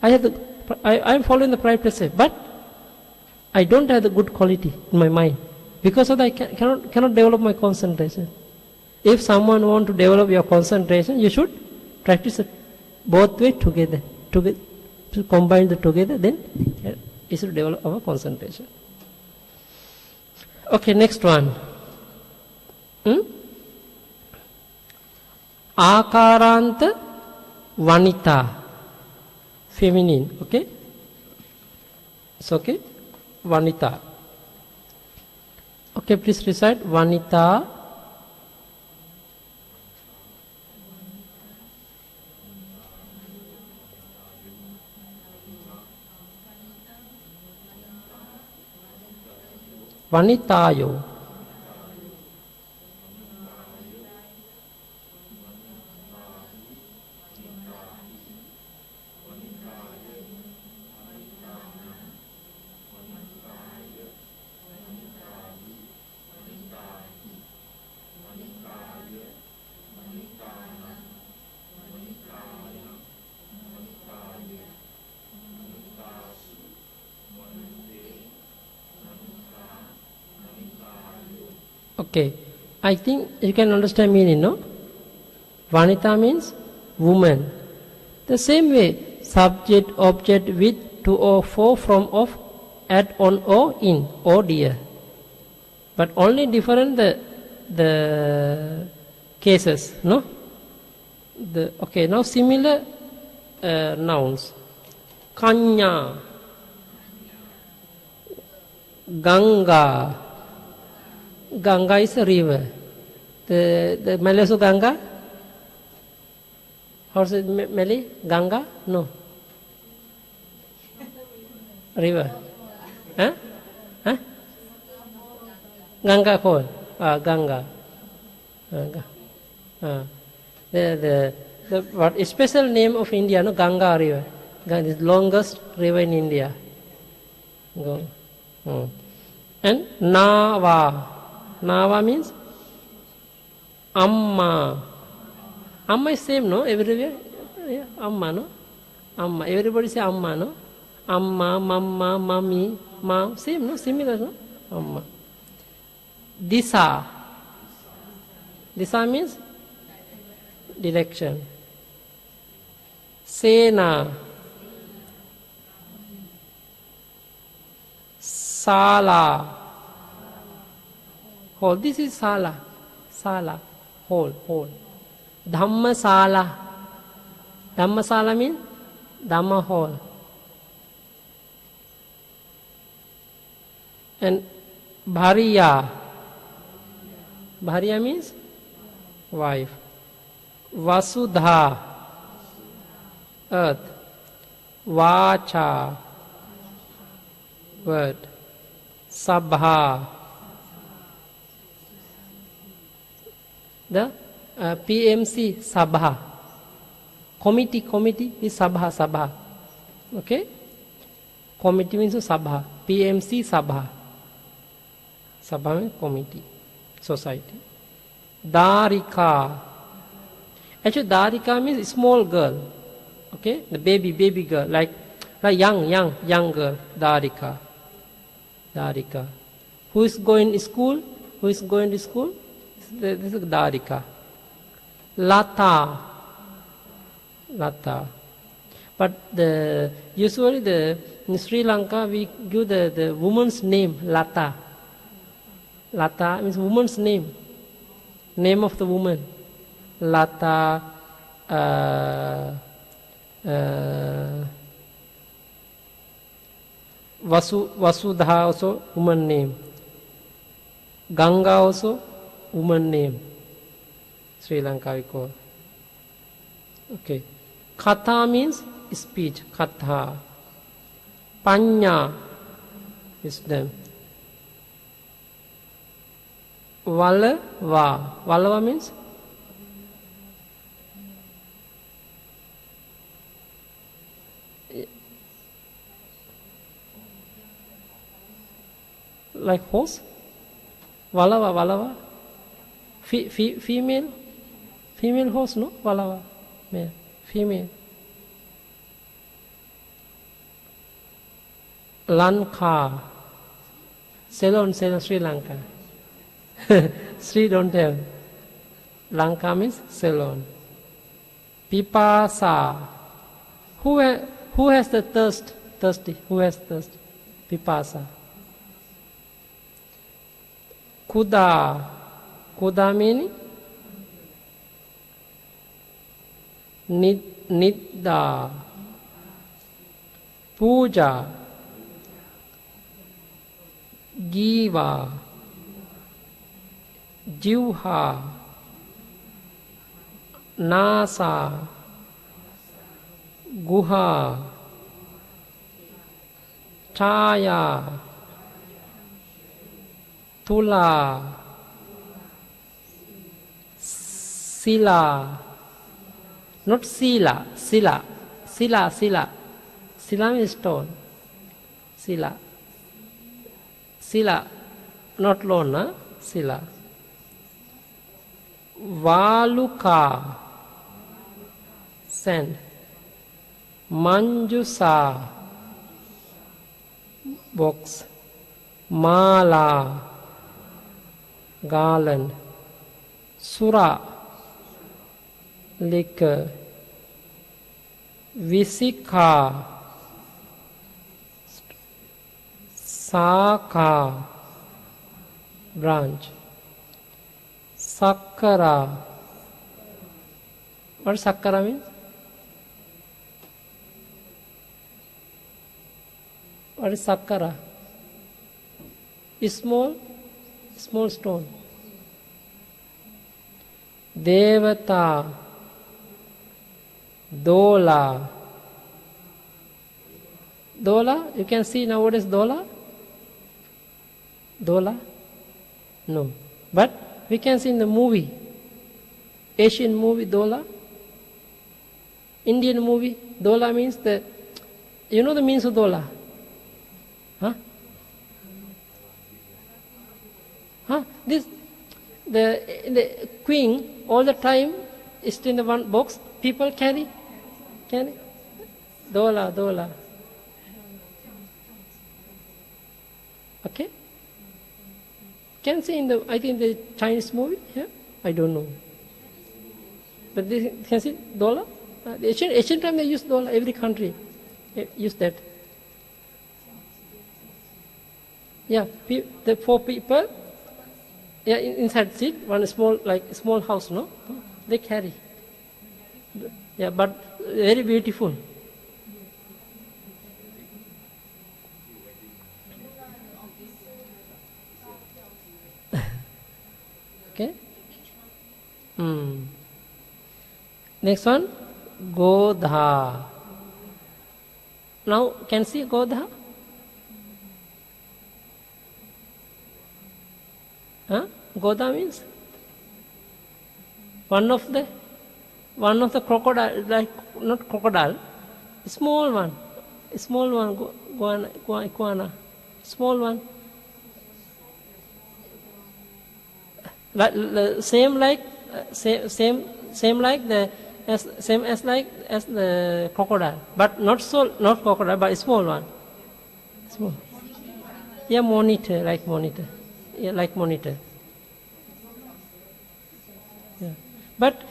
I am following the pride precept, but I don't have the good quality in my mind. Because of that, I cannot develop my concentration. If someone want to develop your concentration, you should practice it both way together. To combine the together, then it should develop our concentration. Okay, next one. Akaranta Vanita, feminine. Okay, it's okay. Vanita. Okay, please recite Vanita. Vanitayo. Okay, I think you can understand meaning, no? Vanita means woman. The same way, subject, object, with, to or for, from, of, at, on, or, in, or dear. But only different the cases, no? Okay, now similar nouns. Kanya, Ganga. Ganga is a river. The Malay of Ganga? How is it Malay? Ganga? No. River. Huh? Huh? Ganga called. Ganga. What special name of India? No, Ganga river. Ganga is longest river in India. Go. And Nava. Nava means Amma. Amma is same, no? Everywhere? Yeah, Amma, no? Amma. Everybody say Amma, no? Amma, Mamma, Mummy, Mom. Same, no? Similar, no? Amma. Disa. Disa means direction. Sena. Sala. Hall. This is Sala. Sala. Hall. Dhammasala. Dhammasala means Dhamma hall. And Bhariya. Bhariya means wife. Vasudha, earth. Vacha, word. Sabha, the PMC, Sabha. Committee is Sabha. Okay? Committee means Sabha. PMC, Sabha. Sabha means committee, society. Darika. Actually, Darika means small girl. Okay? The baby girl. Like young girl. Darika. Who is going to school? This is Darika. Lata. But usually in Sri Lanka we give the woman's name Lata. Lata means woman's name of the woman. Lata, Vasudha also woman name. Ganga also woman name. Sri Lanka we call. Okay. Katha means speech. Katha. Panya, wisdom. Valava means like horse. Valava. Female horse, no? Valava. Male. Female. Lanka. Ceylon, Sri Lanka. Sri don't have. Lanka means Ceylon. Pipasa. Who has the thirst? Thirsty. Who has thirst? Pipasa. Kuda. Kuda meaning Nidda. Puja. Giva. Jivha. Nasa. Guha. Chaya. Tula. Sila. Not Sila. Sila means stone. Sila, not loan, huh? Sila. Valuka, sand. Manjusa, box. Mala, garland. Sura, liquor. Visika, Saka, branch. Sakara. What does Sakara mean? What is Sakara? Small stone. Devata. Dola. You can see now what is Dola? No. But we can see in the movie, Asian movie Dola, Indian movie, Dola means the means of Dola? Huh? The queen all the time is in the one box, people carry. Dola. Okay? Can see in the Chinese movie, yeah? I don't know. But they can see Dola. The ancient time they used Dola, every country used that. Yeah, the 4 people, yeah, inside seat, one small house, no? They carry. Yeah, but very beautiful. Next one, Godha. Now, can see Godha? Huh? Godha means one of the crocodile, like not crocodile, small one, iguana, small one. Same like the crocodile, but not crocodile, but small one. Small. Yeah, monitor. Yeah, like monitor. Yeah. But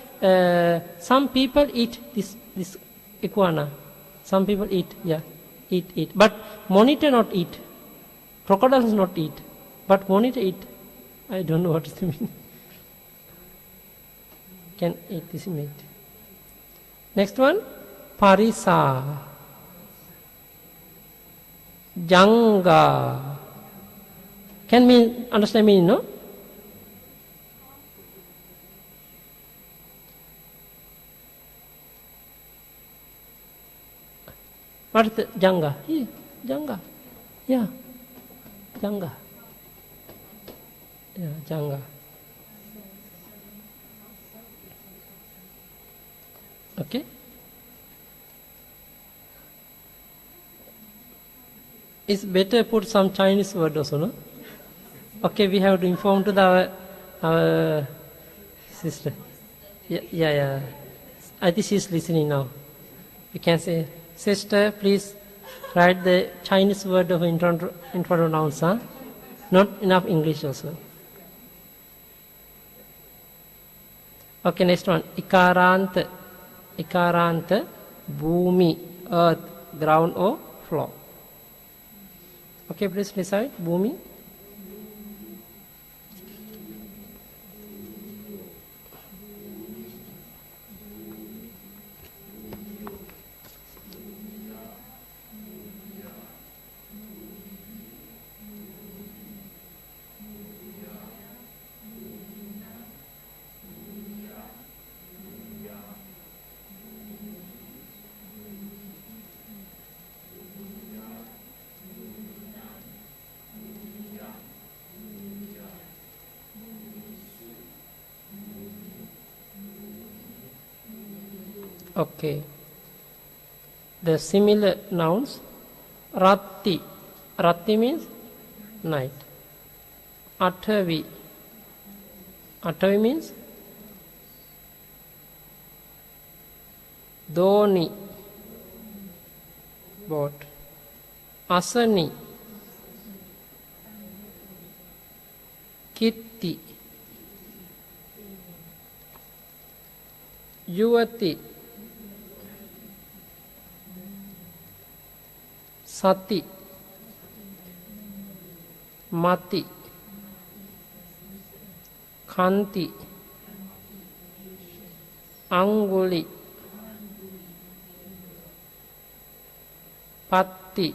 some people eat this iguana. Some people eat. But monitor not eat. Crocodiles not eat. But monitor eat. I don't know what it means. Can eat this meat. Next one, Parisa. Janga. Can mean understand meaning, no? What is the Janga? Yeah, Janga. Yeah. Janga. Yeah, Janga. Okay. It's better put some Chinese word also, no? Okay, we have to inform to our sister. Yeah. I think she's listening now. You can say, sister, please write the Chinese word of introductory nouns, huh? Not enough English also. Okay, next one. Ikaranta, bhumi, earth, ground or floor. Okay, please recite. Bhumi. Okay. The similar nouns, Ratti. Ratti means night. Atavi. Atavi means Doni, boat. Asani, Kitti. Yuvati, Sati, Mati, Kanti, Anguli, Patti.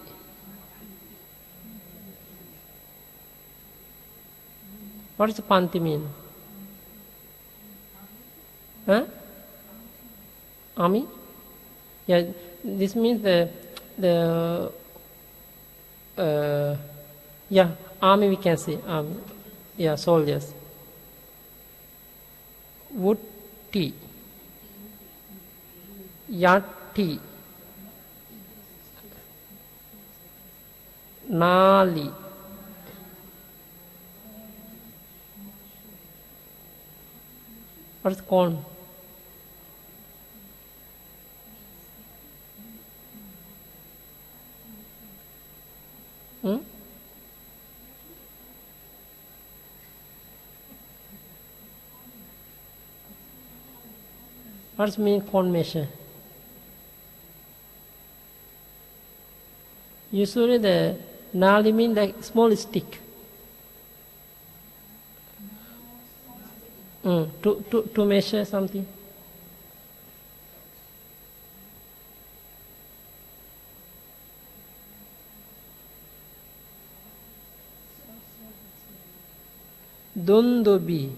What does Panti mean? Huh? Army? Yeah, this means army we can say. Yeah, soldiers. Vutti, Yatti, Nali, what is corn? What's mean corn measure? Usually the nali mean like small stick. To measure something. Dundubi.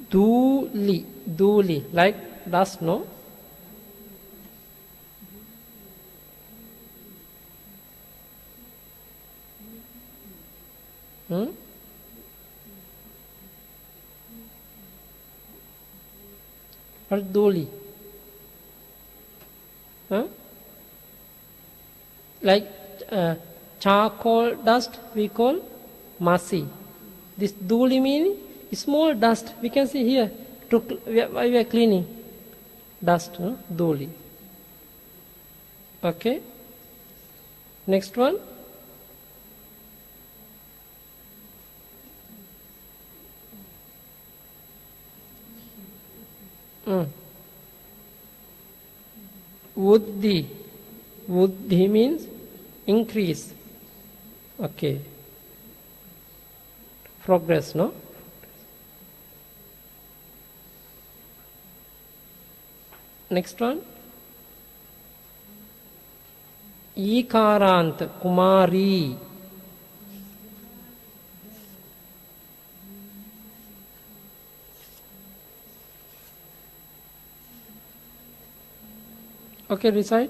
Duli, like dust, no? Hmm? Or duli? Huh? Like charcoal dust we call masi. This duli means small dust. We can see here. We are cleaning dust, no? Duli. Okay. Next one. Vuddhi. Vuddhi means increase. Okay. Progress, no? Next one. Ikarant, Kumari. Okay, recite.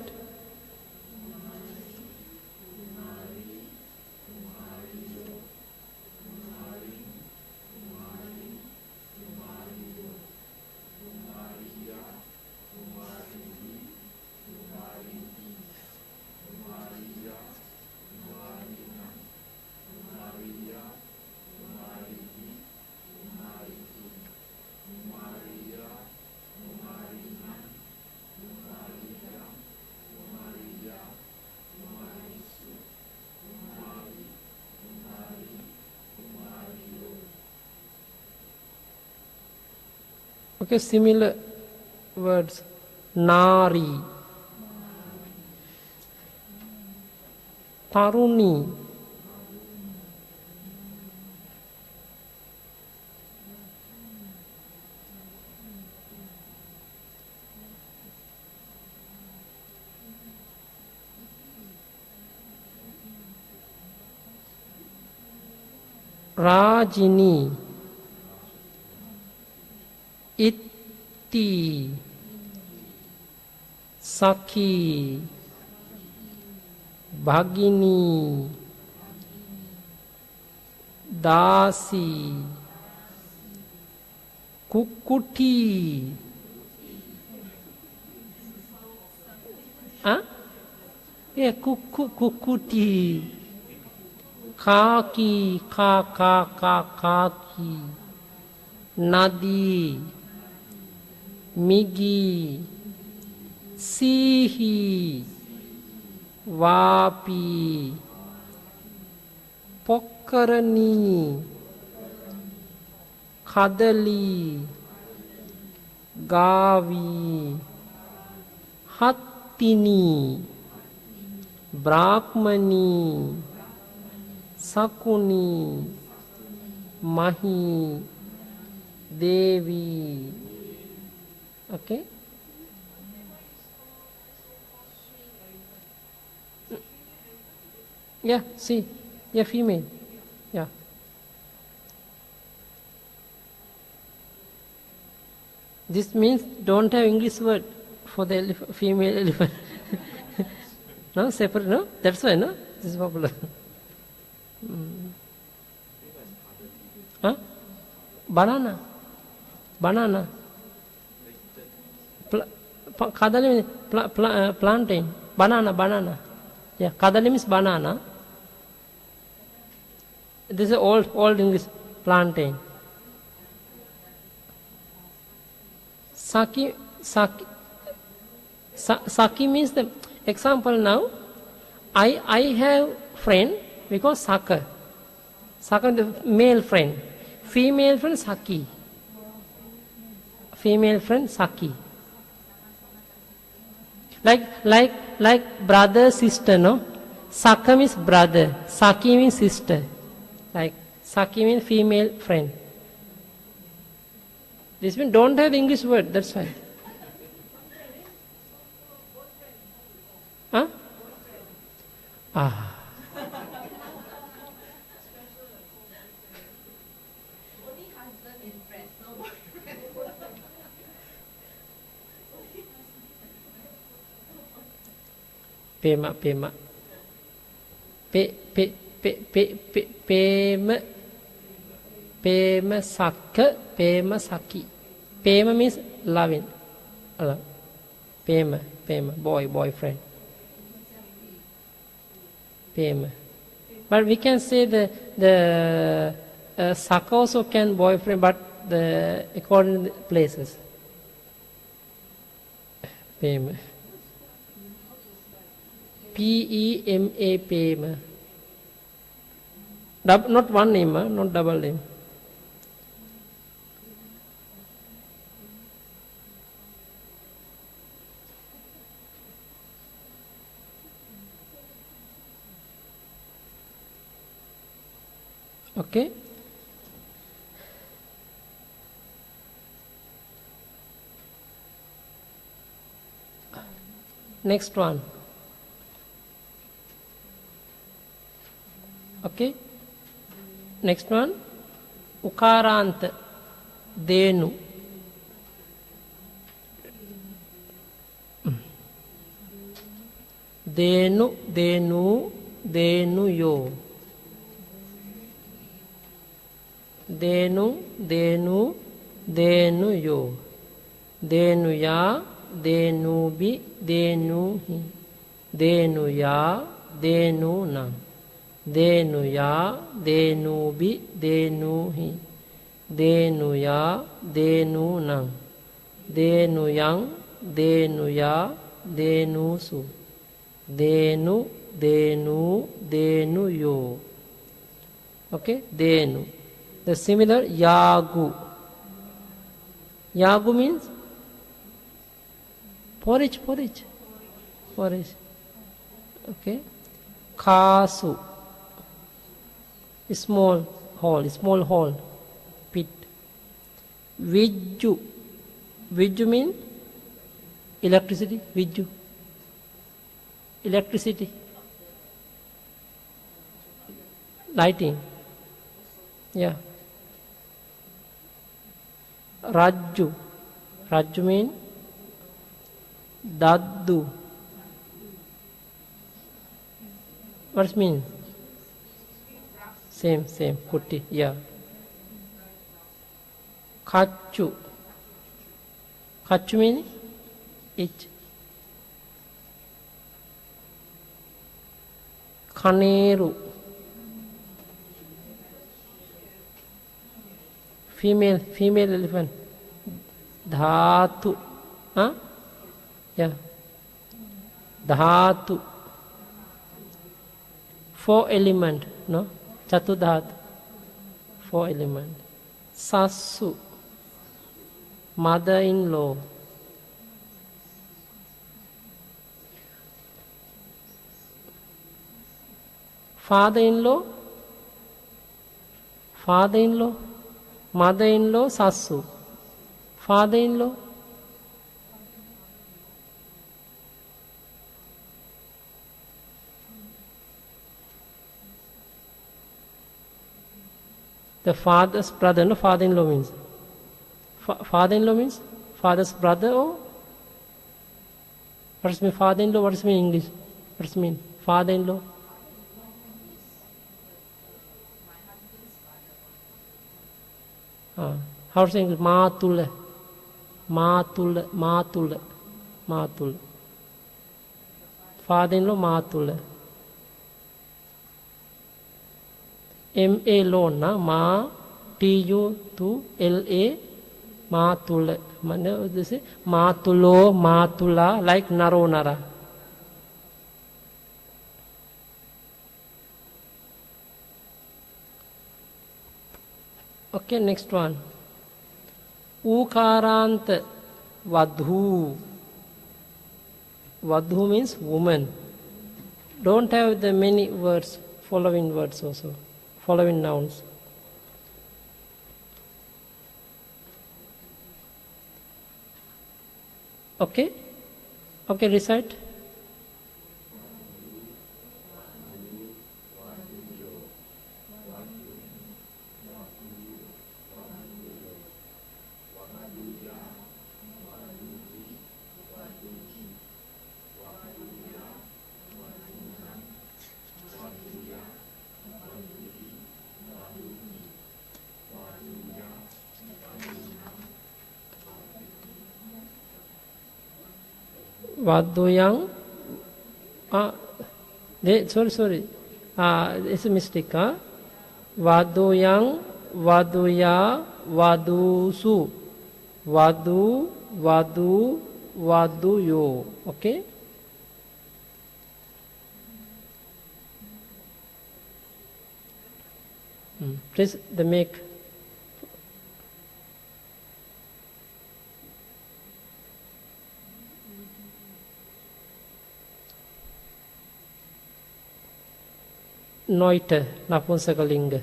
Okay, similar words. Nari, Taruni, Rajini, Itti, Sakhi, Bhagini, Dasi, Kukuti. Huh? Yeah, Kukuti. Kaki, kaki. Nadi, Migi, Sihi, Vapi, Pokarani, Kadali, Gavi, Hattini, Brahmani, Sakuni, Mahi, Devi. Okay. Yeah, see. Yeah, female. Yeah. This means don't have English word for the female elephant. No, separate, no? That's why, no? This is popular. Huh? Banana. Banana. Kadali means plantain. Banana. Yeah, kadali means banana. This is old English, plantain. Saki means the example now. I have friend because Saka. Saka the male friend. Female friend Saki. Female friend Saki. Like brother, sister, no? Saka means brother. Saki means sister. Like Saki means female friend. This means don't have the English word, that's why. Huh? Ah. pema pema pe pe pe pe pe pema pema sakka pema saki pema means loving pema pema boyfriend pema but we can say the saka also can boyfriend but the according to the places pema pema pema not one name not double name okay next one okay next one ukaranta denu denu denu denuyo denu denu denuyo denuya denubi denuhi denuya denunam denuya denubi denuhi denuya denunam denuyang denuya denusu denu denu denuyo okay denu the similar yagu yagu means porridge okay kasu small hole pit vijju mean electricity lighting yeah rajju mean daddu what it mean same putti yeah kachu mean itch kaneru female elephant dhatu yeah dhatu 4 element no chatu dhatu 4 element sassu mother-in-law father-in-law mother-in-law sassu father-in-law the father's brother no father-in-law means father-in-law means father's brother or what does mean father-in-law what does mean English what does mean father-in-law how to say English matula father-in-law matula ma loan na ma tu to la matula mane this matulo matula like naro nara okay next one ukaranta vadhu means woman don't have the many words following words also following nouns okay recite Vaduyang. Sorry. It's a mistake. Vaduyang, Vaduya, Vadusu. Vadu, Vadu, Vaduyo. Okay? Please the make. Noita, Napunsakalinga.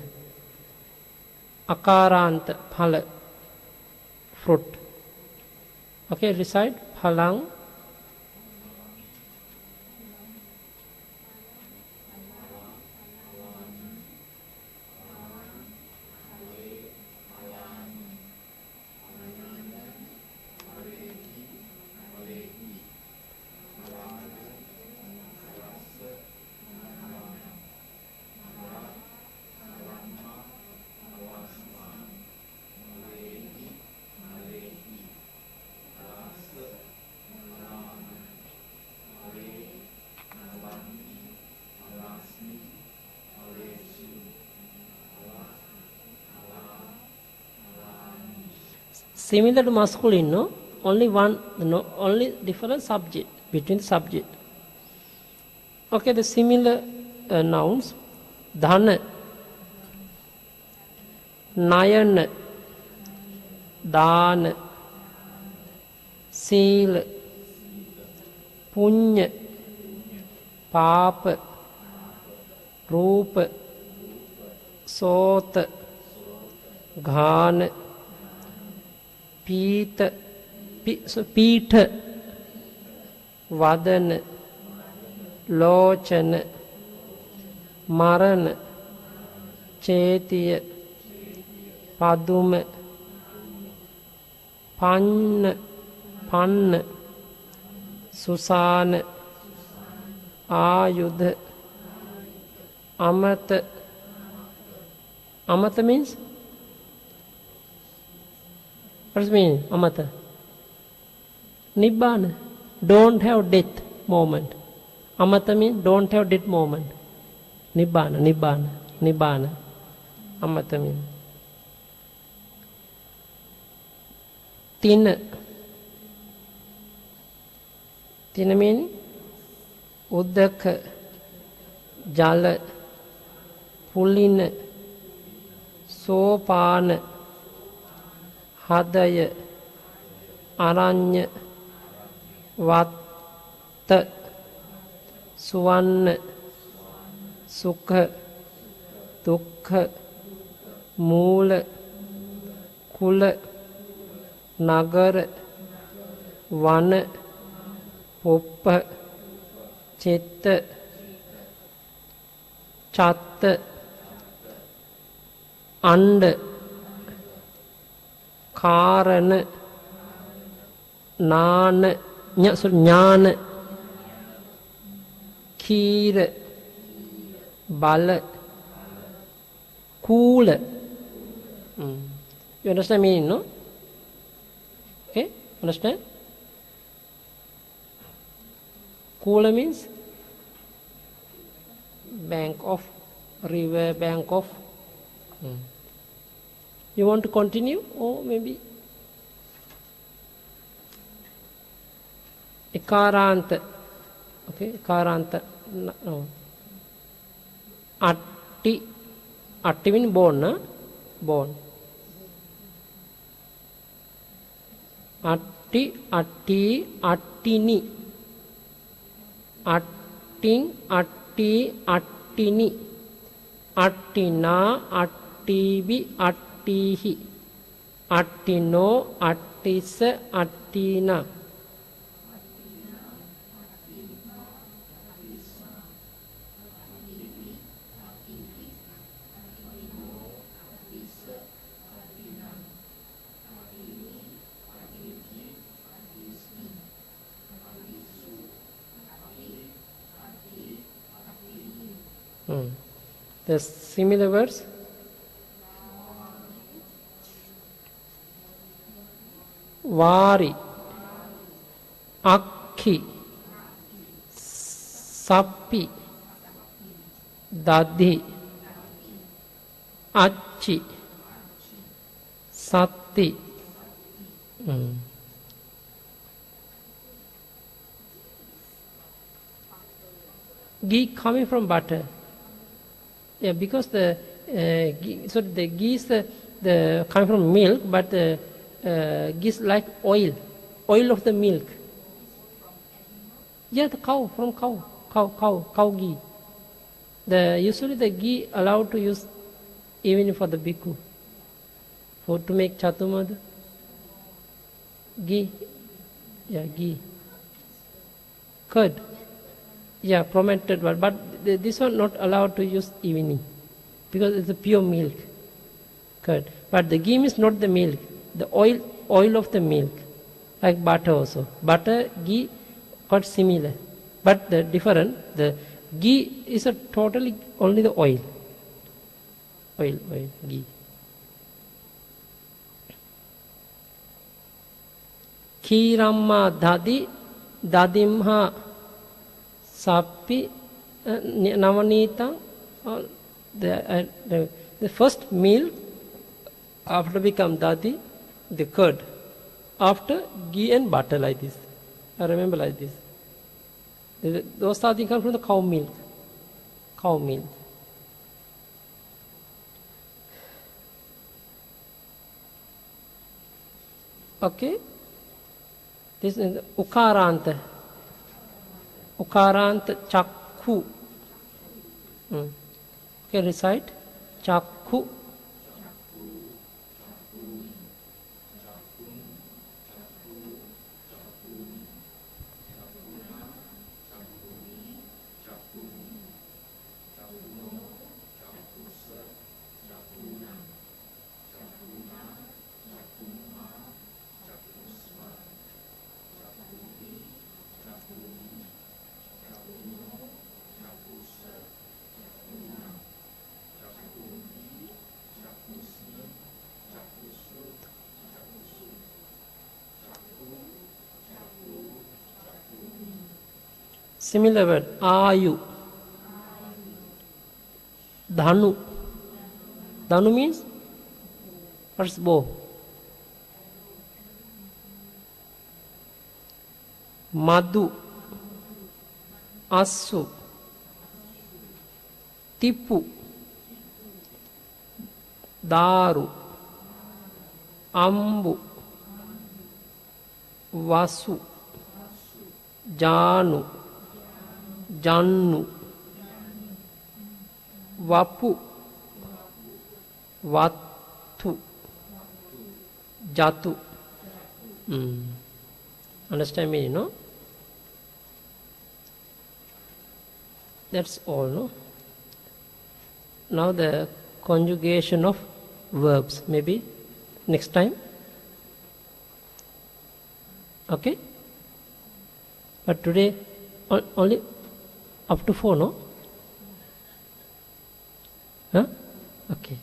Akaranta, Phala, fruit. Okay, recite. Phalang. Similar to masculine, no? Only one, no? Only different subject, between subject. Okay, the similar nouns. Dhana, Nayan, Dan, Seal, Punya, Papa, Rupa, Sota, Ghan, Pita, Pita, Vadan, Lochan, Maran, Chetiya, Padum, Pan, Susan, Ayudha, Amata. Amata means? What does it mean, Amata? Nibbana. Don't have death moment. Amata means don't have death moment. Nibbana. Amata means. Tina means Uddaka, Jala, Pulina, Sopana, Hadaya, Aranya, Vatta, Suvanna, Sukha, Dukha, Mula, Kula, Nagar, Vana, Poppa, Chitta, Chatta, And, Karana, Nana, Jnana, Kira, Bala, Kula. You understand meaning, no? Okay, understand? Kula means bank of, river bank of. You want to continue or maybe Ikaranta. Okay, Ikaranta. No. Atti means born, na? Born. Atti, attini. Atting, attini. Attina, attibi, attihi. Attino, attisa, attina. The similar words. Vari, Akhi, Sappi, Dadhi, Achi, Sati. Ghee coming from butter. Yeah, because the ghee is the coming from milk, but the ghee is like oil of the milk. Yeah, the cow from cow ghee. Usually the ghee allowed to use even for the bhikkhu, for to make chatumad. Ghee, yeah, ghee. Curd, yeah, fermented one, but this one not allowed to use evening because it's a pure milk, curd. But the ghee is not the milk, the oil of the milk, like butter also. Butter, ghee, quite similar, but the different. The ghee is a totally only the oil, ghee. Khiramma dadi, dadimha sappi navanita. The first milk after become dadi, the curd. After ghee and butter like this. I remember like this. Those things come from the cow milk. Cow milk. Okay. This is ukaranta. Ukaranta chakku. Okay, recite. Chakku. Similar word, ayu. Dhanu. Dhanu means what's bow? Madhu. Asu. Tipu. Daru. Ambu. Vasu. Janu. Jannu, Vapu, Vatu, Jatu. Understand me, no? That's all, no? Now the conjugation of verbs, maybe next time. Okay? But today only up to 4, no? Huh? Okay.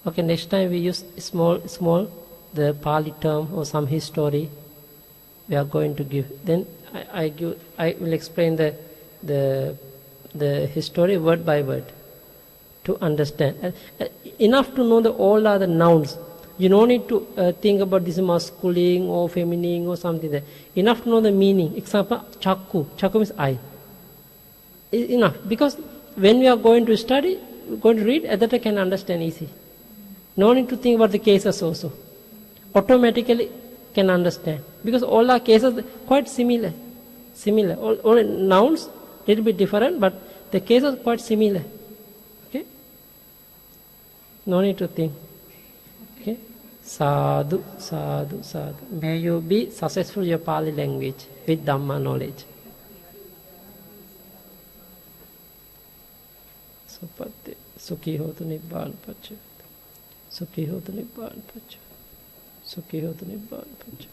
Okay, next time we use small, the Pali term or some history we are going to give. Then I will explain the history word by word to understand. Enough to know all other nouns. You don't need to think about this masculine or feminine or something there. Enough to know the meaning. Example, chakku. Chakku means eye. Enough. Because when we are going to study, going to read, that I can understand easy. No need to think about the cases also. Automatically can understand. Because all our cases quite similar. All nouns little bit different, but the cases quite similar. Okay? No need to think. Okay? Sadhu, sadhu, sadhu. May you be successful in your Pali language with Dhamma knowledge. Supati, Sukhi hotu Nibbana Pacha. Sukhi hotu Nibbana Pacha. Sukhi hotu Nibbana Pacha.